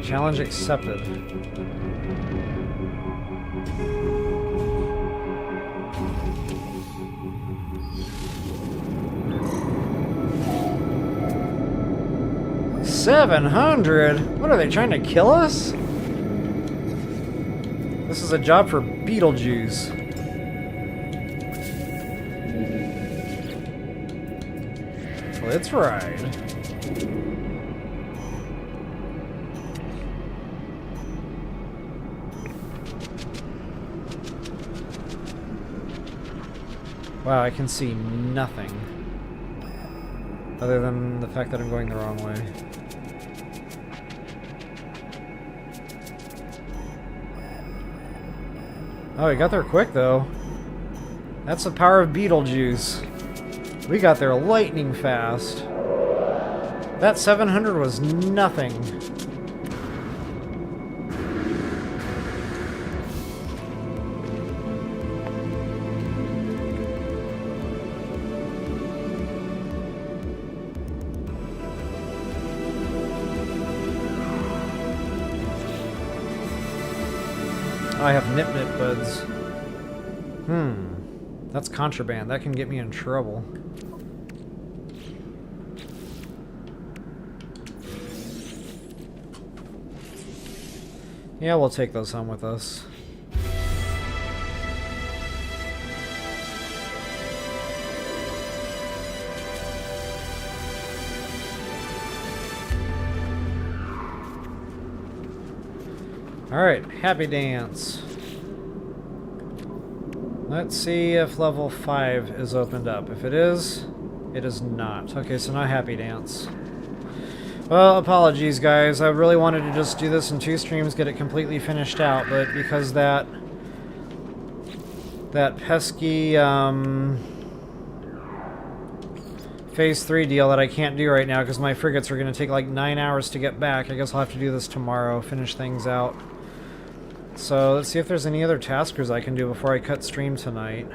Challenge accepted. $700? What are they trying to kill us? This is a job for Beetlejuice. Let's ride. Wow, I can see nothing. Other than the fact that I'm going the wrong way. Oh, we got there quick, though. That's the power of Beetlejuice. We got there lightning fast. That 700 was nothing. I have nip-nip buds. That's contraband. That can get me in trouble. Yeah, we'll take those home with us. Alright, happy dance. Let's see if level 5 is opened up. If it is not. Okay, so not happy dance. Well, apologies guys. I really wanted to just do this in 2 streams, get it completely finished out, but because that pesky Phase 3 deal that I can't do right now because my frigates are going to take like 9 hours to get back, I guess I'll have to do this tomorrow, finish things out. So let's see if there's any other taskers I can do before I cut stream tonight.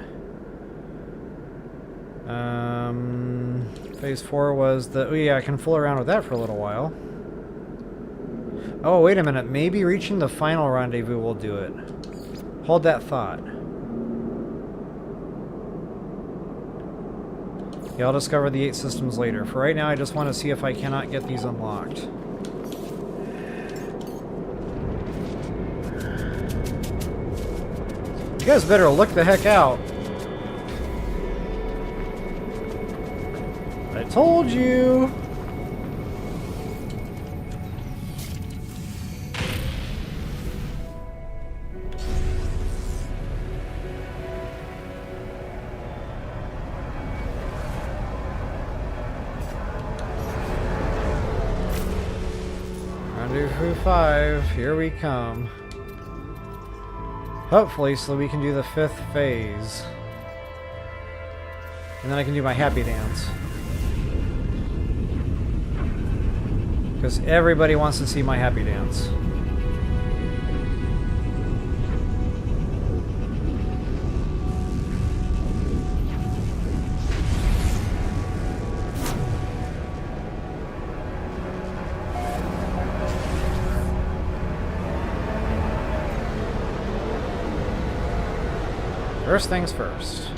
Phase 4 was the... Oh yeah, I can fool around with that for a little while. Oh, wait a minute. Maybe reaching the final rendezvous will do it. Hold that thought. Yeah, I'll discover the 8 systems later. For right now, I just want to see if I cannot get these unlocked. guys better look the heck out. I told you. Rendezvous 5, here we come. Hopefully, so we can do the 5th phase. And then I can do my happy dance. Because everybody wants to see my happy dance. First things first.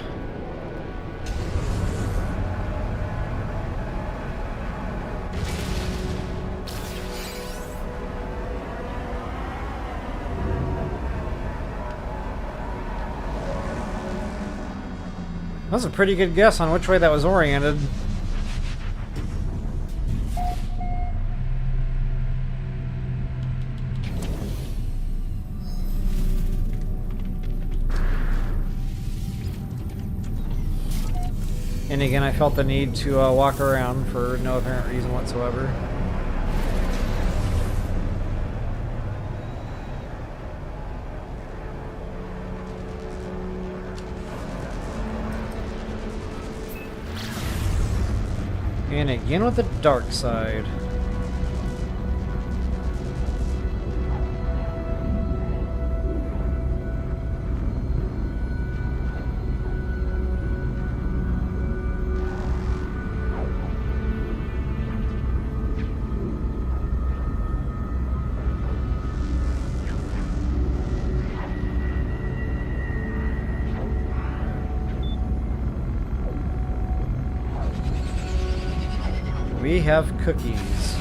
That was a pretty good guess on which way that was oriented. And again, I felt the need to walk around for no apparent reason whatsoever. And again with the dark side. We have cookies.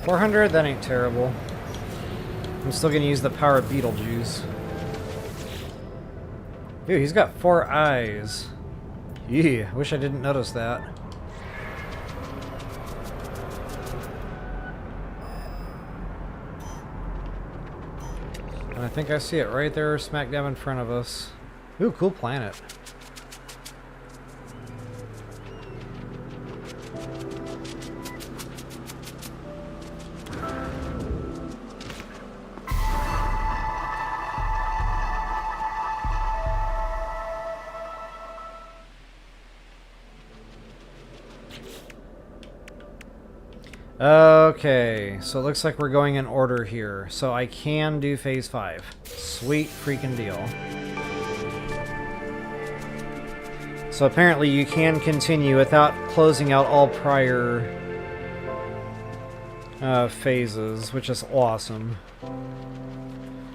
$400, that ain't terrible. I'm still gonna use the power of Beetlejuice. Dude, he's got 4 eyes. Yeah, wish I didn't notice that. And I think I see it right there, smack dab in front of us. Ooh, cool planet. Okay, so it looks like we're going in order here. So I can do phase 5. Sweet freaking deal. So apparently you can continue without closing out all prior phases, which is awesome.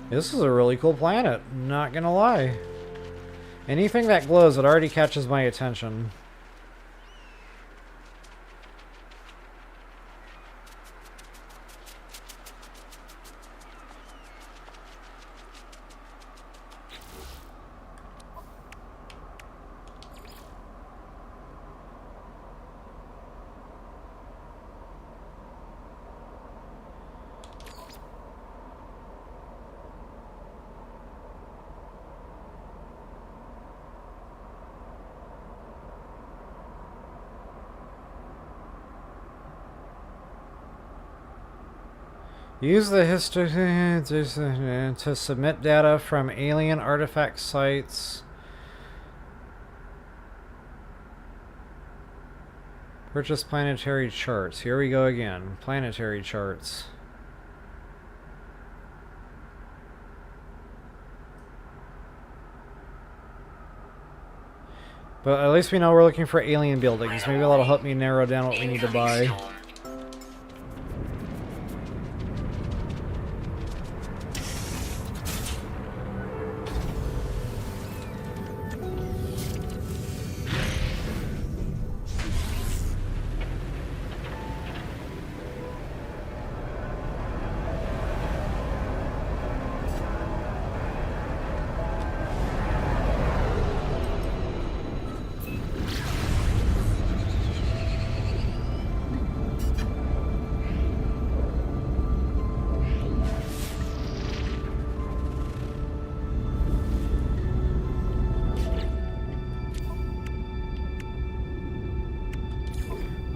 This is a really cool planet, not gonna lie. Anything that glows, it already catches my attention. Use the history to submit data from alien artifact sites. Purchase planetary charts. Here we go again. Planetary charts. But at least we know we're looking for alien buildings. Maybe that'll help me narrow down what we need to buy.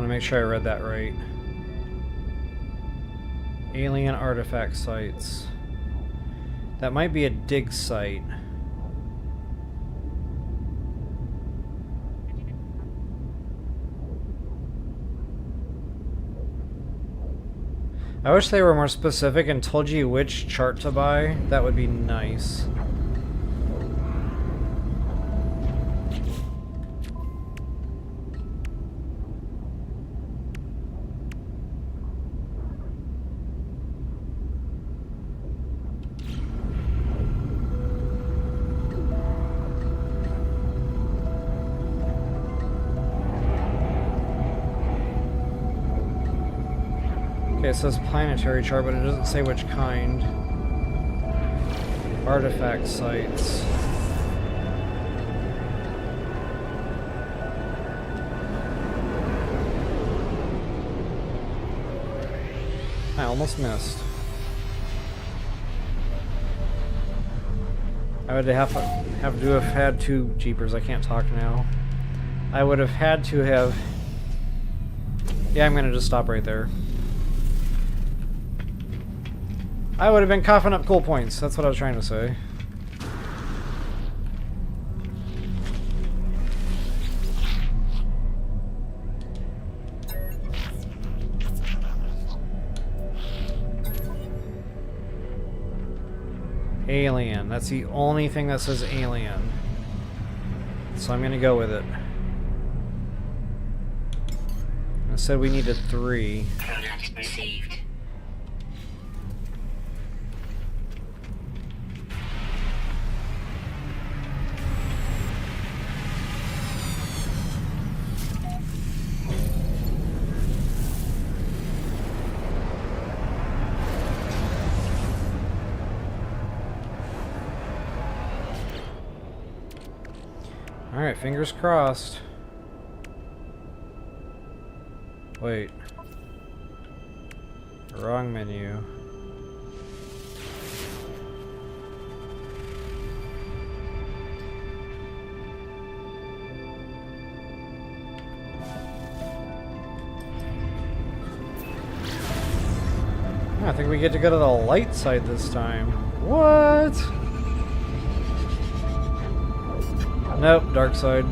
Make sure I read that right. Alien artifact sites. That might be a dig site. I wish they were more specific and told you which chart to buy. That would be nice. Okay, it says planetary chart, but it doesn't say which kind. Artifact sites. I almost missed. I would have to have had two jeepers. I can't talk now. I would have had to have... Yeah, I'm gonna just stop right there. I would have been coughing up cool points. That's what I was trying to say. Alien. That's the only thing that says alien. So I'm going to go with it. I said we needed 3. Product received. Alright, fingers crossed. Wait. Wrong menu. I think we get to go to the light side this time. What? Nope, dark side.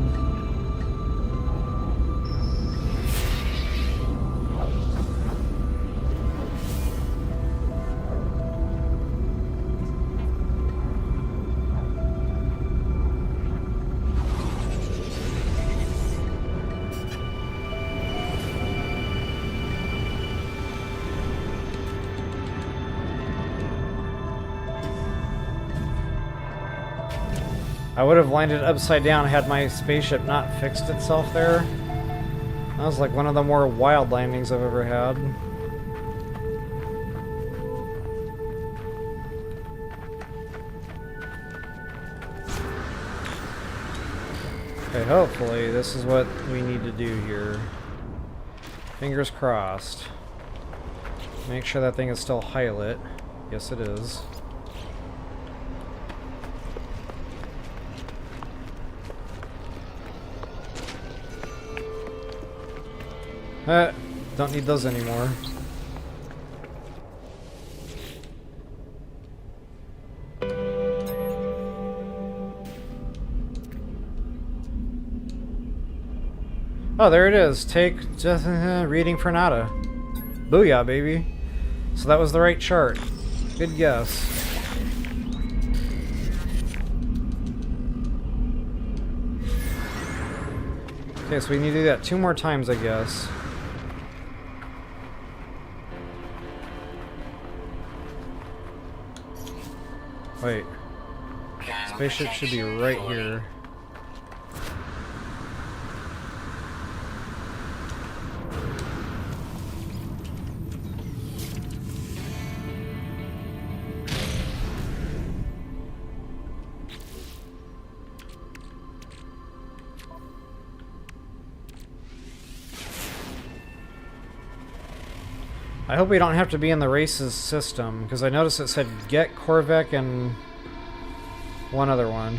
I would have landed upside down had my spaceship not fixed itself there. That was like one of the more wild landings I've ever had. Okay, hopefully this is what we need to do here. Fingers crossed. Make sure that thing is still high lit. Yes, it is. Don't need those anymore. Oh, there it is. Take just reading for nada. Booyah, baby. So that was the right chart. Good guess. Okay, so we need to do that 2 more times, I guess. Wait. Spaceship should be right here. I hope we don't have to be in the races system, because I noticed it said get Corvec and one other one.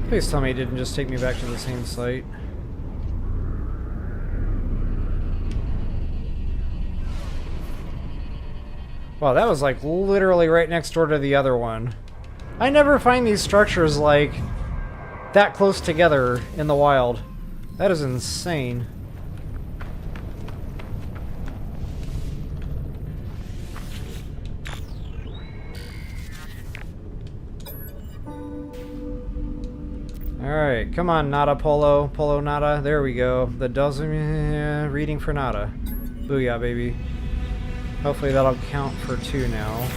Please tell me it didn't just take me back to the same site. Wow, that was like literally right next door to the other one. I never find these structures like that close together in the wild. That is insane. Alright, come on, Nada Polo. Polo Nada. There we go. The Dosimeter reading for Nada. Booyah, baby. Hopefully that'll count for 2 now.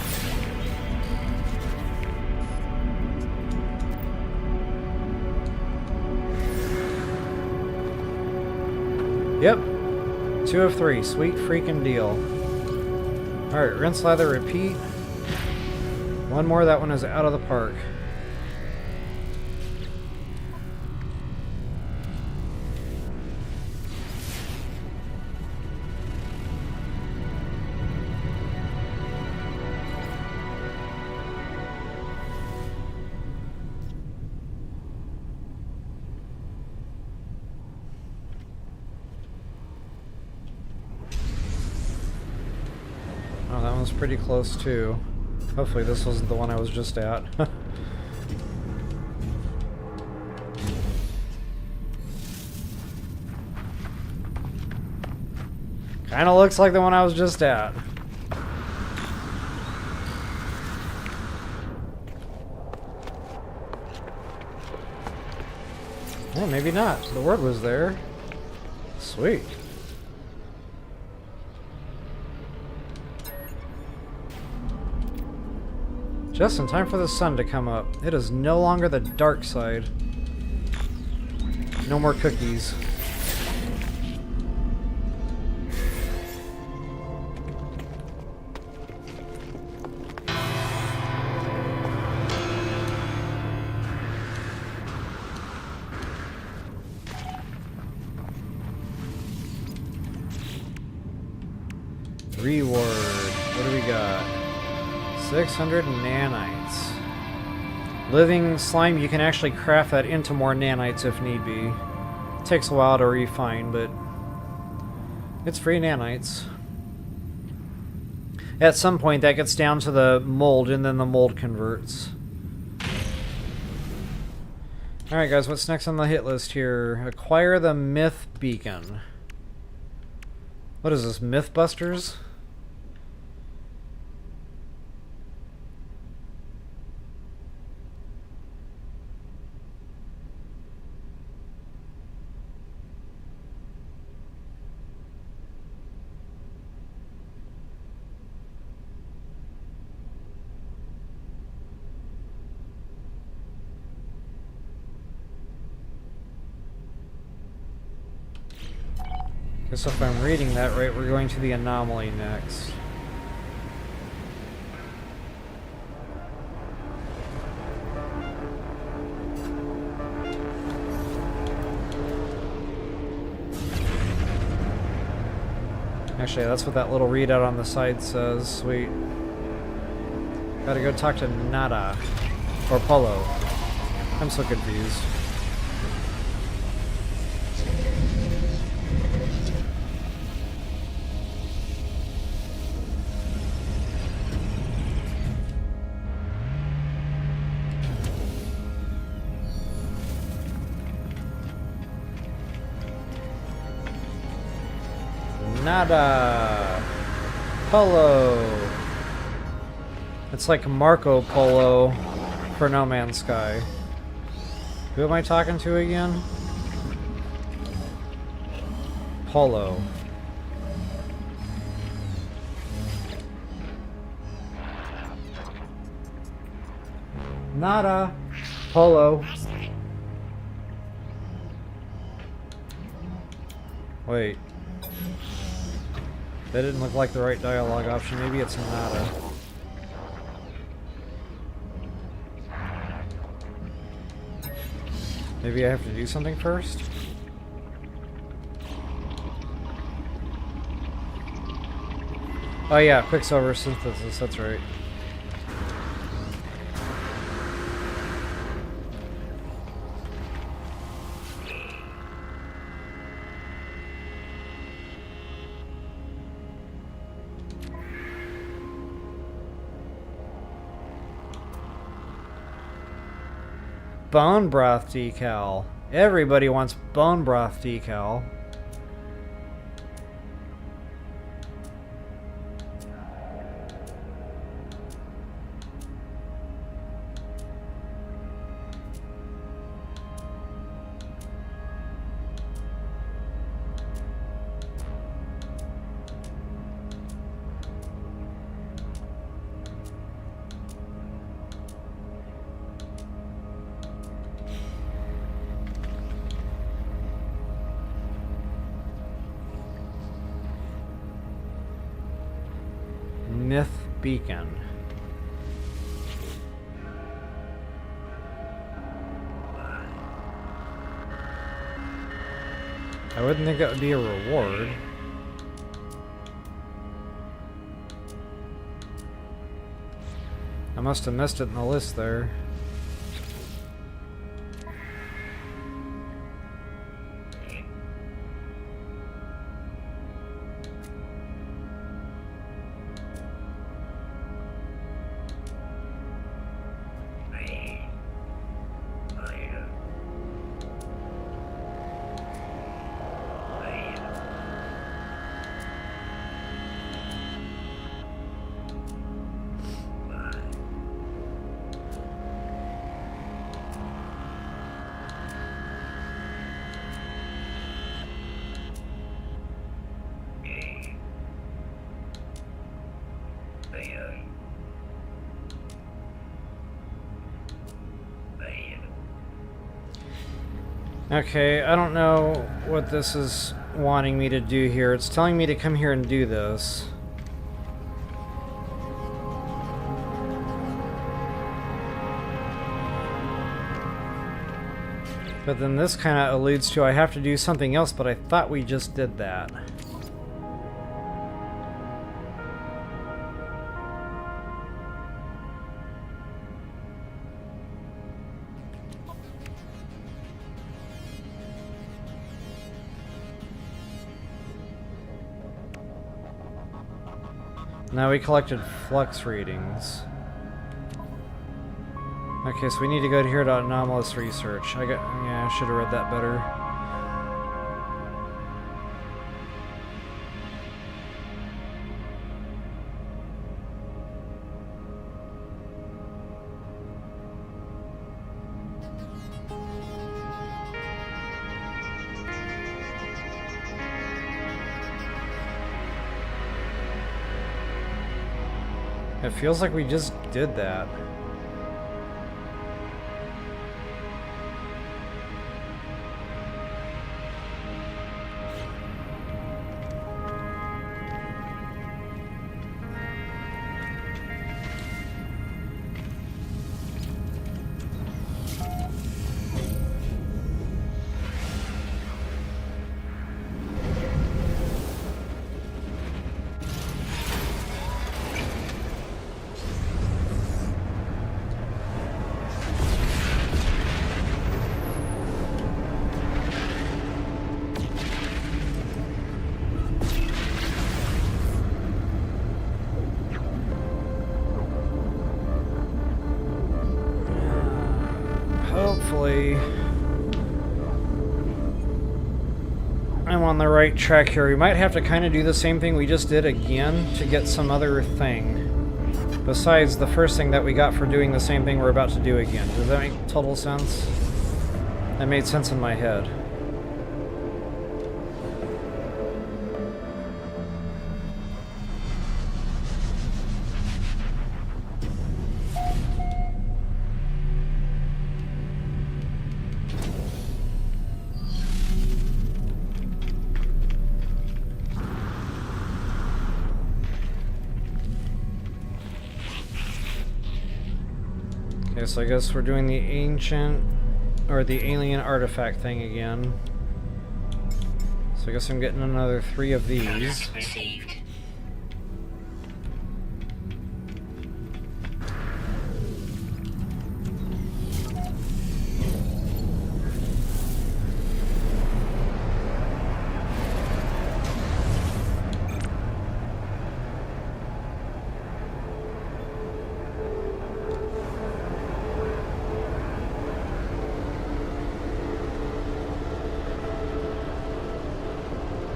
Yep. 2 of 3. Sweet freaking deal. Alright, rinse, lather, repeat. 1 more. That one is out of the park. Oh, that one's pretty close too. Hopefully this wasn't the one I was just at. Kinda looks like the one I was just at. Well, maybe not. The word was there. Sweet. Just in time for the sun to come up. It is no longer the dark side. No more cookies. Reward. What do we got? 600 nanites. Living slime, you can actually craft that into more nanites if need be. It takes a while to refine, but it's free nanites. At some point that gets down to the mold, and then the mold converts. Alright guys, what's next on the hit list here? Acquire the Myth Beacon. What is this, Mythbusters? Guess if I'm reading that right, we're going to the anomaly next. Actually, that's what that little readout on the side says. Sweet. Gotta go talk to Nada. Or Polo. I'm so confused. Nada. Polo. It's like Marco Polo for No Man's Sky. Who am I talking to again? Polo. Nada. Polo. Wait. That didn't look like the right dialogue option. Maybe it's nada. Maybe I have to do something first? Oh yeah, Quicksilver synthesis, that's right. Bone broth decal. Everybody wants bone broth decal. Myth Beacon. I wouldn't think that would be a reward. I must have missed it in the list there. Okay, I don't know what this is wanting me to do here. It's telling me to come here and do this. But then this kind of alludes to I have to do something else, but I thought we just did that. Now we collected Flux readings. Okay, so we need to go here to Anomalous research. Yeah, I should have read that better. It feels like we just did that. Hopefully I'm on the right track here. We might have to kind of do the same thing we just did again to get some other thing. Besides the first thing that we got for doing the same thing we're about to do again. Does that make total sense? That made sense in my head. So I guess we're doing the ancient, or the alien artifact thing again. So I guess I'm getting another 3 of these. Received.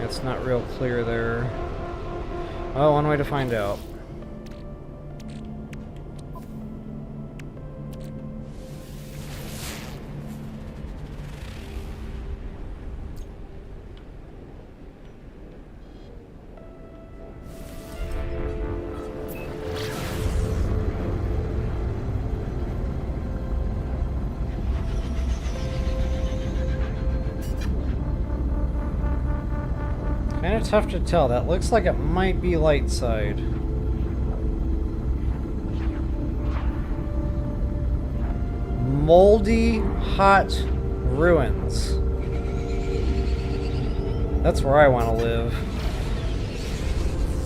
It's not real clear there. Oh, one way to find out. Kind of tough to tell. That looks like it might be light side. Moldy hot ruins. That's where I want to live.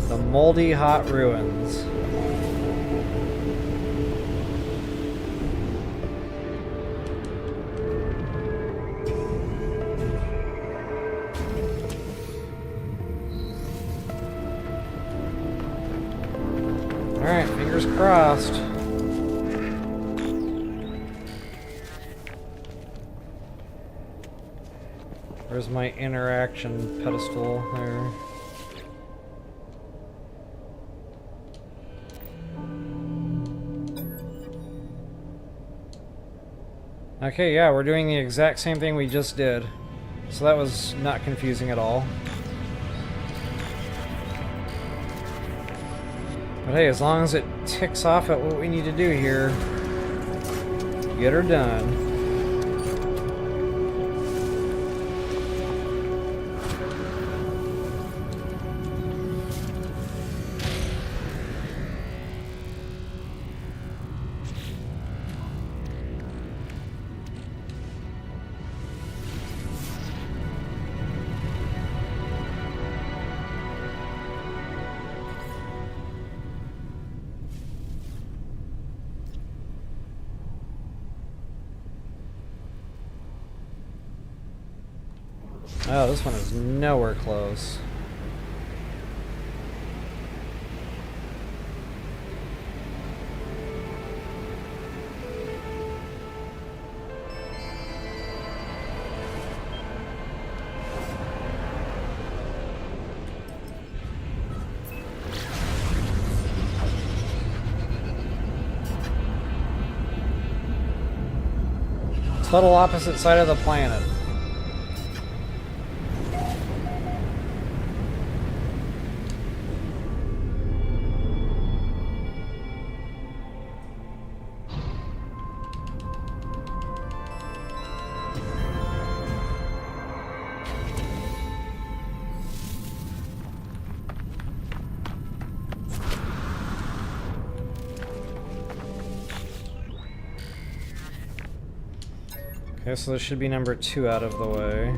The moldy hot ruins. Alright, fingers crossed. Where's my interaction pedestal there? Okay, yeah, we're doing the exact same thing we just did. So that was not confusing at all. But hey, as long as it ticks off at what we need to do here, get her done. Oh, this one is nowhere close. Total opposite side of the planet. Okay, so this should be number 2 out of the way.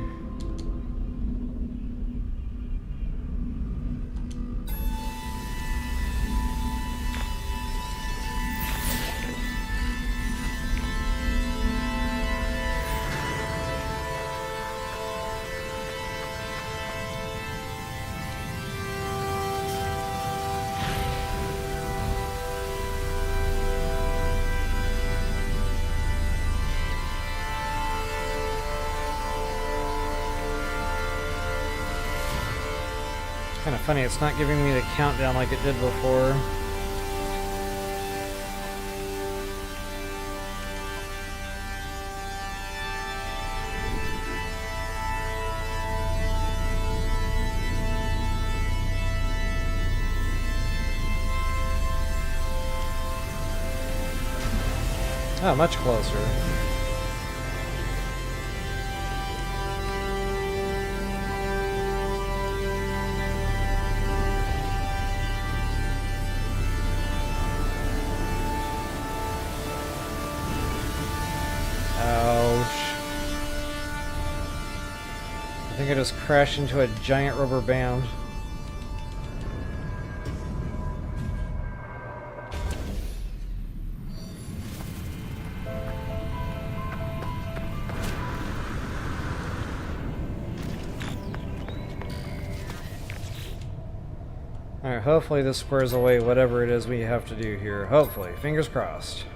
Kind of funny, it's not giving me the countdown like it did before. Oh, much closer. I think I just crashed into a giant rubber band. Alright, hopefully this squares away whatever it is we have to do here. Hopefully. Fingers crossed.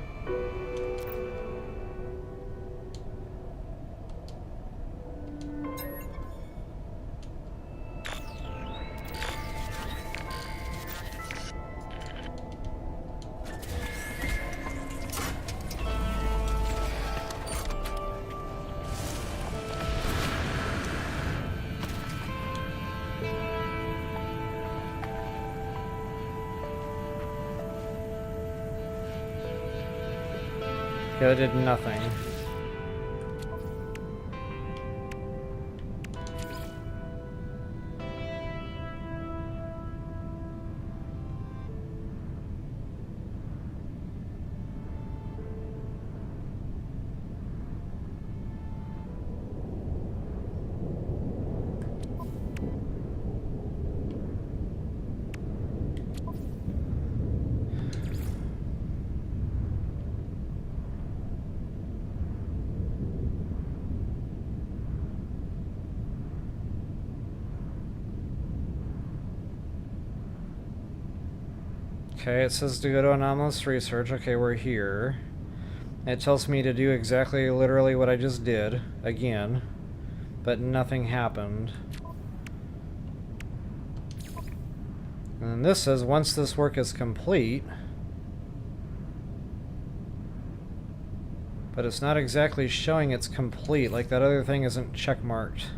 Yeah, that did nothing. Okay, it says to go to Anomalous Research. Okay, we're here. It tells me to do exactly, literally what I just did, again, but nothing happened. And then this says once this work is complete, but it's not exactly showing it's complete, like that other thing isn't checkmarked.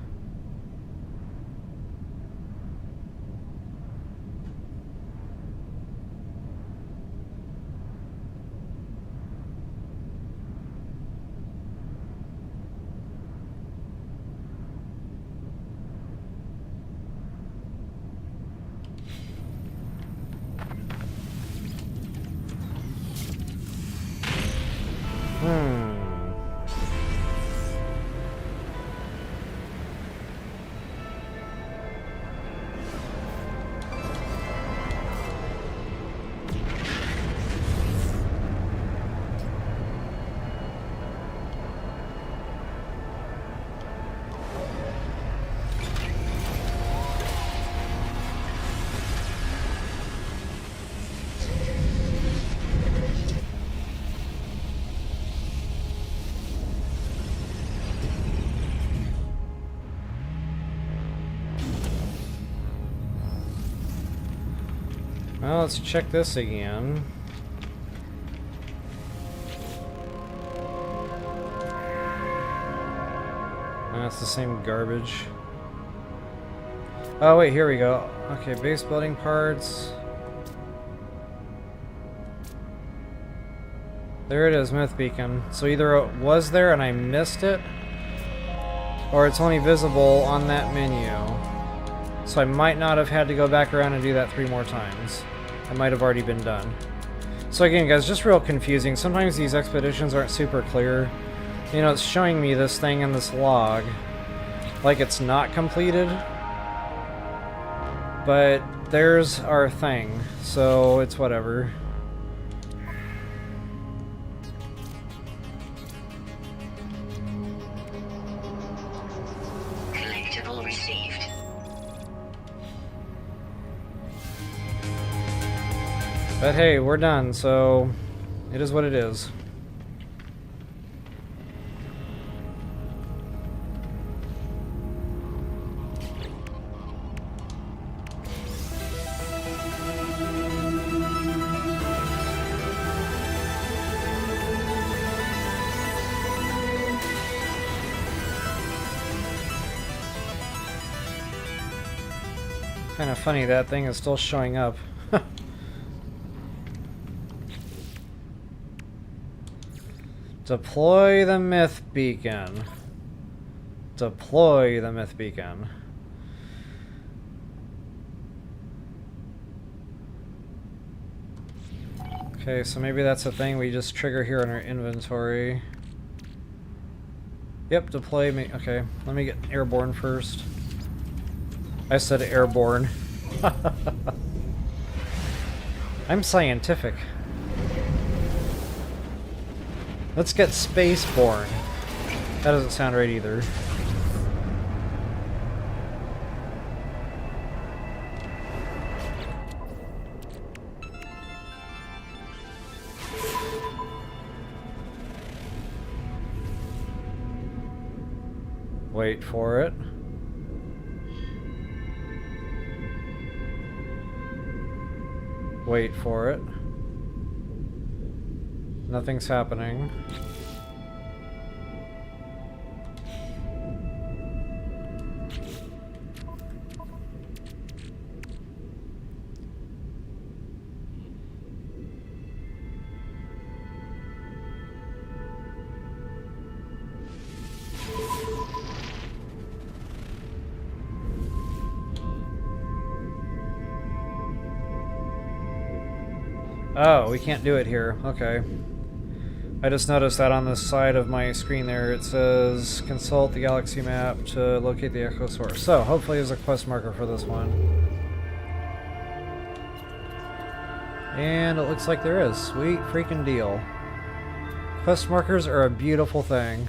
Well, let's check this again. That's the same garbage. Oh wait, here we go. Okay, base building parts. There it is, Myth Beacon. So either it was there and I missed it, or it's only visible on that menu. So I might not have had to go back around and do that 3 more times. It might have already been done. So again, guys, just real confusing. Sometimes these expeditions aren't super clear. You know, it's showing me this thing in this log like it's not completed. But there's our thing, so it's whatever. Collectible received. But hey, we're done, so it is what it is. Kind of funny that thing is still showing up. Deploy the myth beacon. Deploy the myth beacon. Okay, so maybe that's a thing we just trigger here in our inventory. Yep, deploy me. Okay, let me get airborne first. I said airborne. I'm scientific. Let's get spaceborne. That doesn't sound right either. Wait for it. Wait for it. Nothing's happening. Oh, we can't do it here. Okay. I just noticed that on the side of my screen there it says consult the galaxy map to locate the echo source. So hopefully there's a quest marker for this one. And it looks like there is. Sweet freaking deal. Quest markers are a beautiful thing.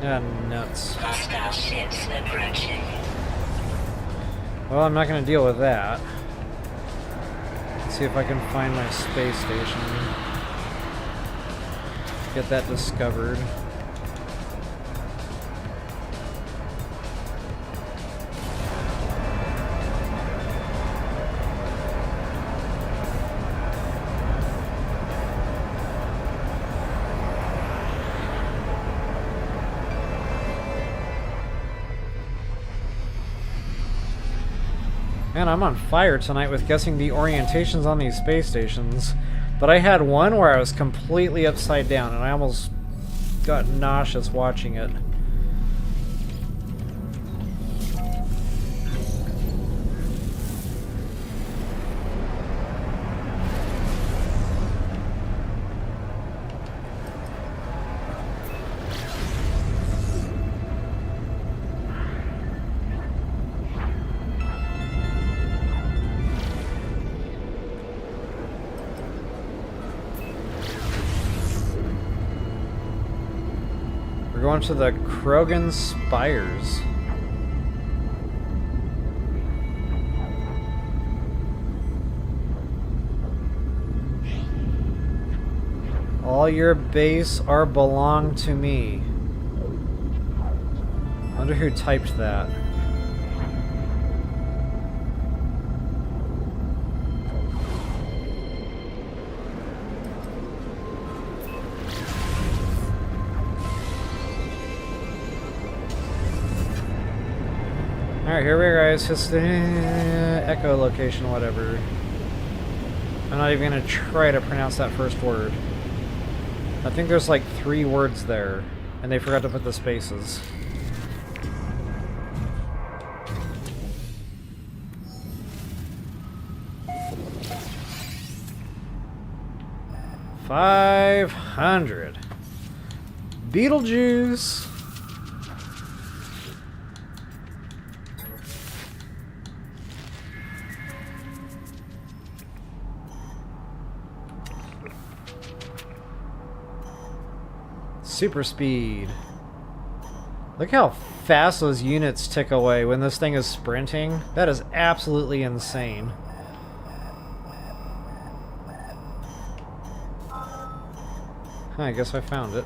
Ah, nuts. Hostile ships approaching. Well, I'm not going to deal with that. Let's see if I can find my space station. Get that discovered. Man, I'm on fire tonight with guessing the orientations on these space stations. But I had one where I was completely upside down, and I almost got nauseous watching it. We're going to the Krogan Spires. All your base are belong to me. Wonder who typed that. Alright, here we are, guys. Just echolocation, whatever. I'm not even going to try to pronounce that first word. I think there's like 3 words there, and they forgot to put the spaces. $500. Beetlejuice. Super speed. Look how fast those units tick away when this thing is sprinting. That is absolutely insane. I guess I found it.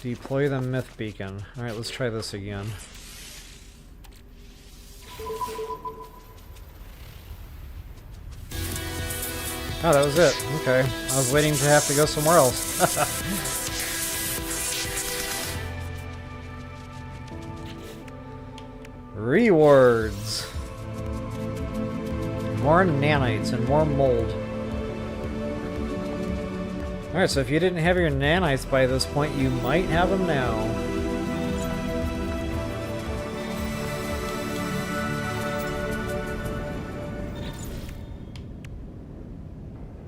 Deploy the myth beacon. Alright, let's try this again. Oh, that was it. Okay. I was waiting to have to go somewhere else. Rewards. More nanites and more mold. Alright, so if you didn't have your nanites by this point, you might have them now.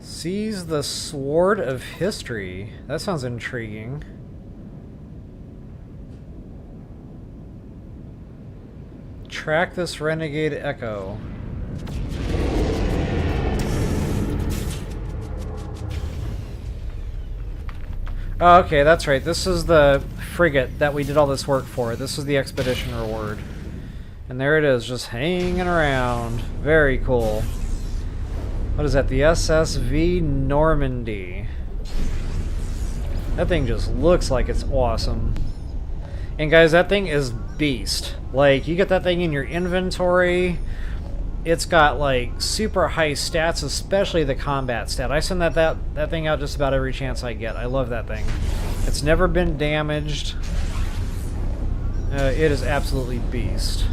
Seize the Sword of History. That sounds intriguing. Track this renegade echo. Oh, okay, that's right. This is the frigate that we did all this work for. This is the expedition reward. And there it is, just hanging around. Very cool. What is that? The SSV Normandy. That thing just looks like it's awesome. And guys, that thing is beast. Like, you get that thing in your inventory. It's got like super high stats, especially the combat stat. I send that thing out just about every chance I get. I love that thing. It's never been damaged. It is absolutely beast.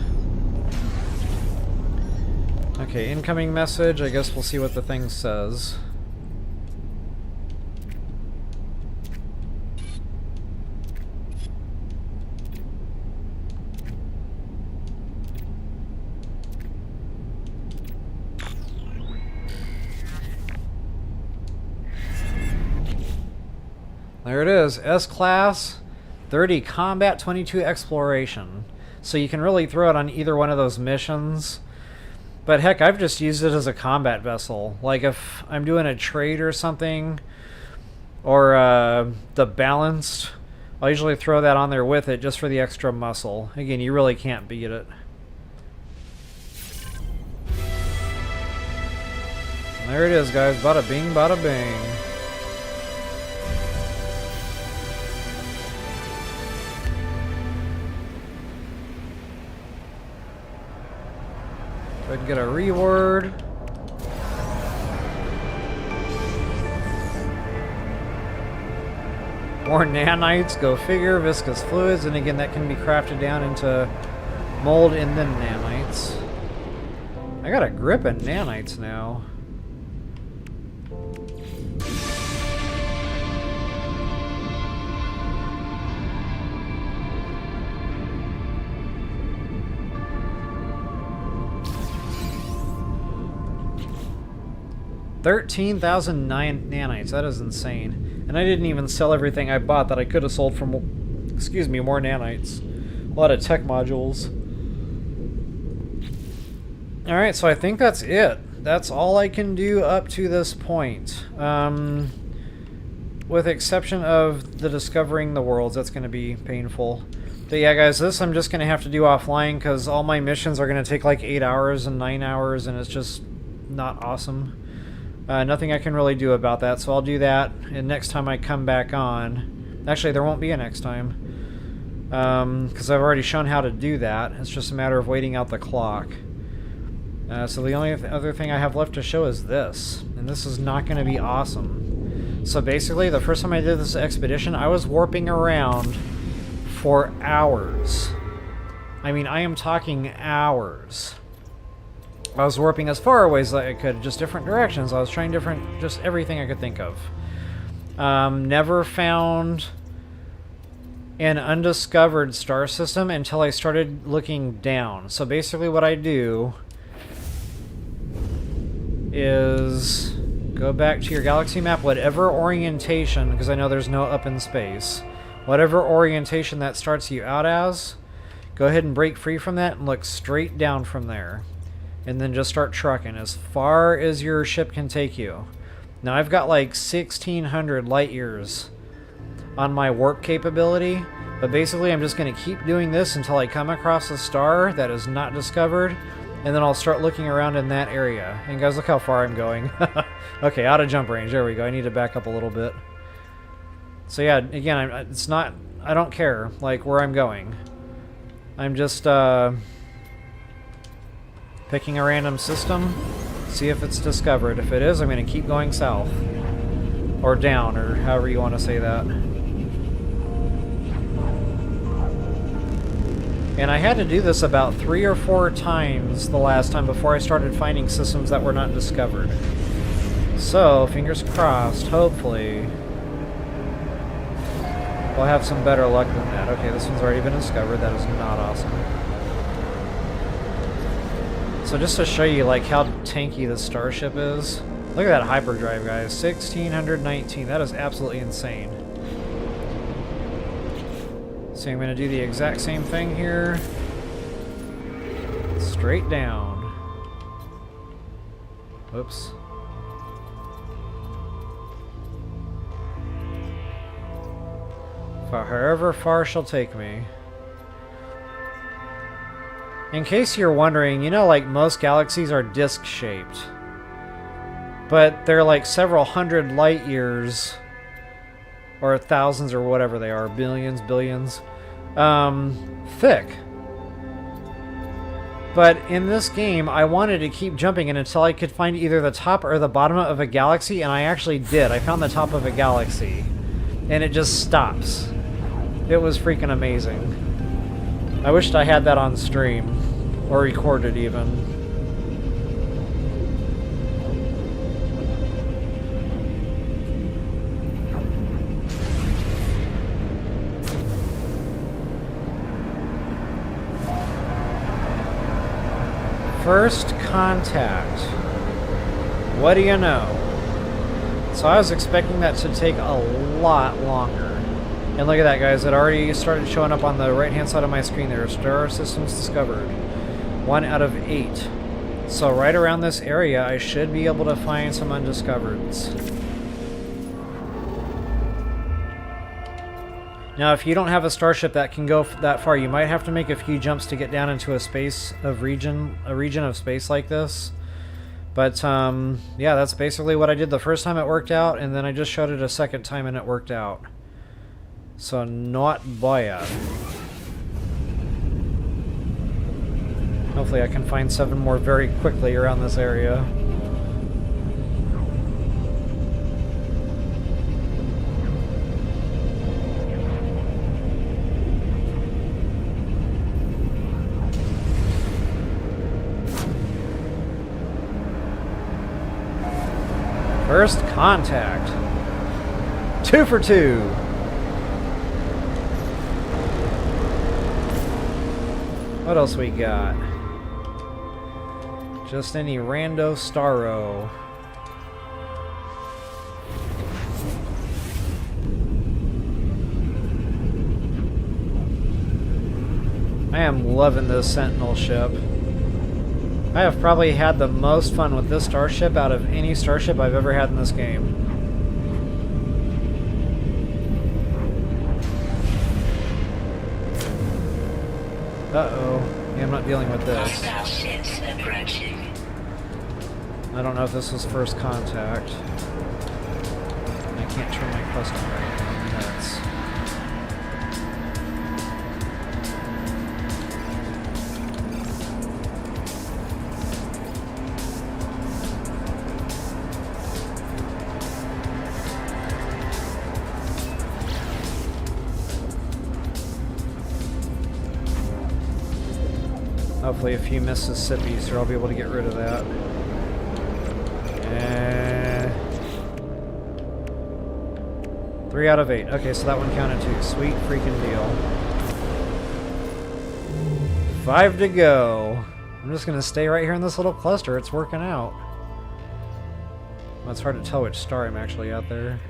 Okay, incoming message. I guess we'll see what the thing says. There it is, S-Class, 30 Combat, 22 Exploration. So you can really throw it on either one of those missions. But heck, I've just used it as a combat vessel. Like if I'm doing a trade or something, or the Balanced, I'll usually throw that on there with it just for the extra muscle. Again, you really can't beat it. There it is, guys. Bada bing, bada bing. Go ahead and get a reward. More nanites, go figure. Viscous fluids, and again, that can be crafted down into mold and then nanites. I got a grip at nanites now. $13,009 nanites. That is insane. And I didn't even sell everything I bought that I could have sold for more, excuse me, more nanites. A lot of tech modules. Alright, so I think that's it. That's all I can do up to this point. With exception of the discovering the worlds. That's going to be painful. But yeah, guys, this I'm just going to have to do offline because all my missions are going to take like 8 hours and 9 hours, and it's just not awesome. Nothing I can really do about that, so I'll do that, and next time I come back on... Actually, there won't be a next time, because I've already shown how to do that. It's just a matter of waiting out the clock. So the only other thing I have left to show is this, and this is not going to be awesome. So basically, the first time I did this expedition, I was warping around for hours. I mean, I am talking hours. I was warping as far away as I could, just different directions. I was trying just everything I could think of. Never found an undiscovered star system until I started looking down. So basically what I do is go back to your galaxy map, whatever orientation, because I know there's no up in space. Whatever orientation that starts you out as, go ahead and break free from that and look straight down from there. And then just start trucking as far as your ship can take you. Now I've got like 1,600 light years on my warp capability, but basically I'm just going to keep doing this until I come across a star that is not discovered, and then I'll start looking around in that area. And guys, look how far I'm going. Okay, out of jump range. There we go. I need to back up a little bit. So yeah, again, it's not... I don't care, like, where I'm going. I'm just, picking a random system, see if it's discovered. If it is, I'm going to keep going south. Or down, or however you want to say that. And I had to do this about 3 or 4 times the last time before I started finding systems that were not discovered. So, fingers crossed, hopefully we'll have some better luck than that. Okay, this one's already been discovered. That is not awesome. So just to show you like how tanky the starship is, look at that hyperdrive, guys. 1619. That is absolutely insane. So I'm going to do the exact same thing here. Straight down. Whoops. However far she'll take me. In case you're wondering, you know, like most galaxies are disc-shaped. But they're like several hundred light years, or thousands or whatever they are, billions, billions, thick. But in this game, I wanted to keep jumping in until I could find either the top or the bottom of a galaxy, and I actually did. I found the top of a galaxy, and it just stops. It was freaking amazing. I wished I had that on stream, or recorded even. First contact. What do you know? So I was expecting that to take a lot longer. And look at that, guys. It already started showing up on the right-hand side of my screen there. Star systems discovered. 1 out of 8. So right around this area, I should be able to find some undiscovereds. Now, if you don't have a starship that can go that far, you might have to make a few jumps to get down into a region of space like this. But yeah, that's basically what I did the first time it worked out, and then I just showed it a second time and it worked out. So not bad. Hopefully I can find 7 more very quickly around this area. First contact. 2 for 2. What else we got? Just any rando starro. I am loving this Sentinel ship. I have probably had the most fun with this starship out of any starship I've ever had in this game. Uh-oh. Yeah, I'm not dealing with this. I don't know if this was first contact. I can't turn my custom right now. Nuts. Hopefully a few Mississippis, or I'll be able to get rid of that. And 3 out of 8. Okay, so that one counted too. Sweet freaking deal. 5 to go. I'm just going to stay right here in this little cluster. It's working out. Well, it's hard to tell which star I'm actually out there.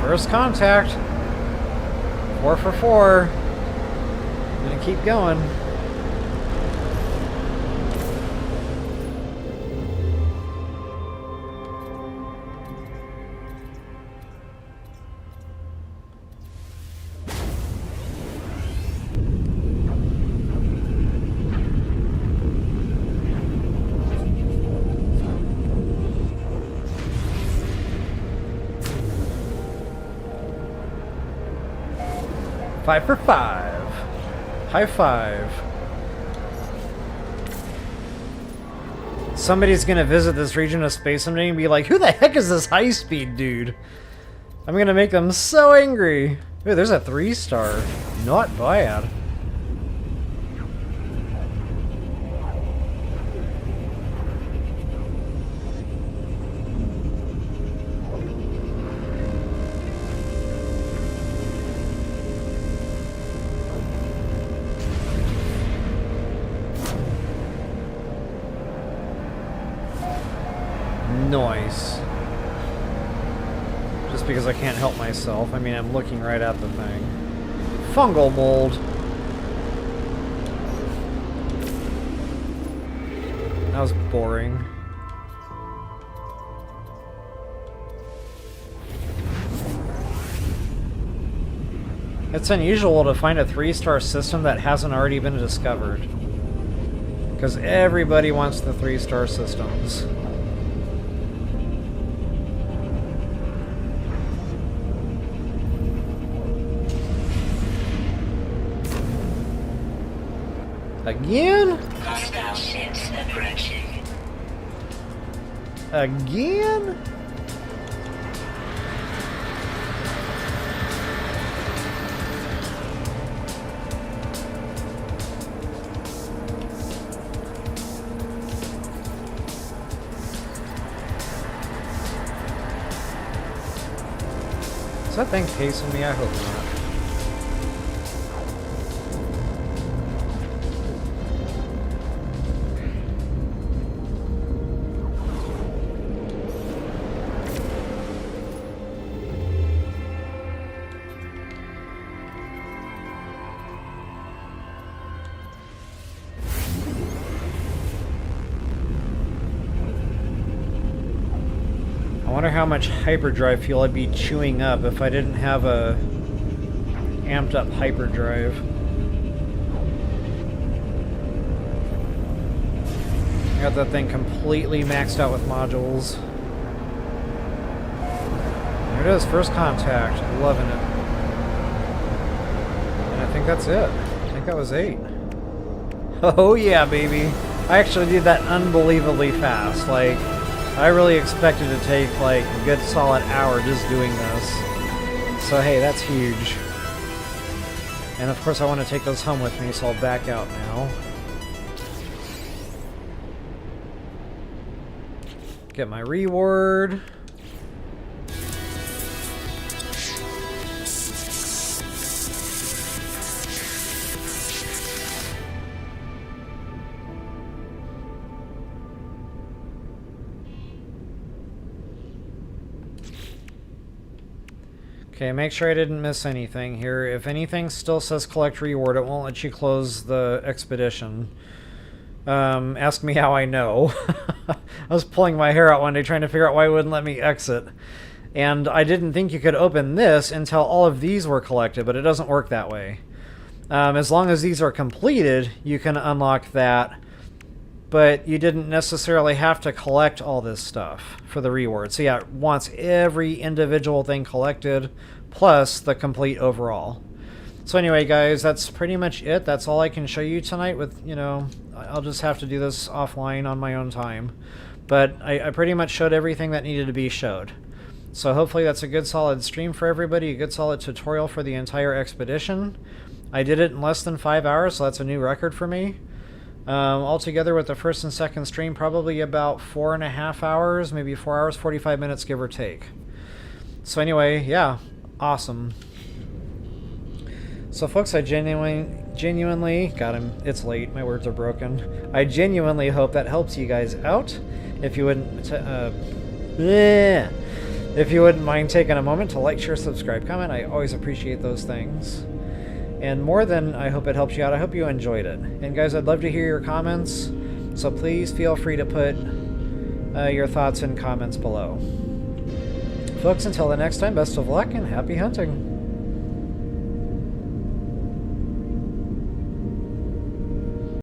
First contact. 4 for 4. I'm gonna keep going. 5 for 5. High five. Somebody's gonna visit this region of space someday and be like, who the heck is this high-speed dude? I'm gonna make them so angry. Ooh, there's a 3-star. Not bad. Nice. Just because I can't help myself. I mean, I'm looking right at the thing. Fungal mold. That was boring. It's unusual to find a 3-star system that hasn't already been discovered. Because everybody wants the 3-star systems. Again? Hostile ships approaching. Again? Is that thing pacing me? I hope not. I wonder how much hyperdrive fuel I'd be chewing up if I didn't have a amped up hyperdrive. I got that thing completely maxed out with modules. There it is, first contact. Loving it. And I think that's it. I think that was 8. Oh yeah, baby. I actually did that unbelievably fast. Like, I really expected to take like a good solid hour just doing this. So hey, that's huge. And of course I want to take those home with me, so I'll back out now. Get my reward. Okay, make sure I didn't miss anything here. If anything still says collect reward, it won't let you close the expedition. Ask me how I know. I was pulling my hair out one day trying to figure out why it wouldn't let me exit. And I didn't think you could open this until all of these were collected, but it doesn't work that way. As long as these are completed, you can unlock that. But you didn't necessarily have to collect all this stuff for the reward. So yeah, it wants every individual thing collected, plus the complete overall. So anyway, guys, that's pretty much it. That's all I can show you tonight with, you know, I'll just have to do this offline on my own time. But I pretty much showed everything that needed to be showed. So hopefully that's a good solid stream for everybody, a good solid tutorial for the entire expedition. I did it in less than 5 hours, so that's a new record for me. Altogether with the first and second stream, probably about 4.5 hours, maybe 4 hours, 45 minutes, give or take. So anyway, yeah, awesome. So folks, I genuinely, God, it's late, my words are broken. I genuinely hope that helps you guys out. If you wouldn't, if you wouldn't mind taking a moment to like, share, subscribe, comment, I always appreciate those things. And more than I hope it helps you out, I hope you enjoyed it. And guys, I'd love to hear your comments, so please feel free to put your thoughts in comments below. Folks, until the next time, best of luck and happy hunting.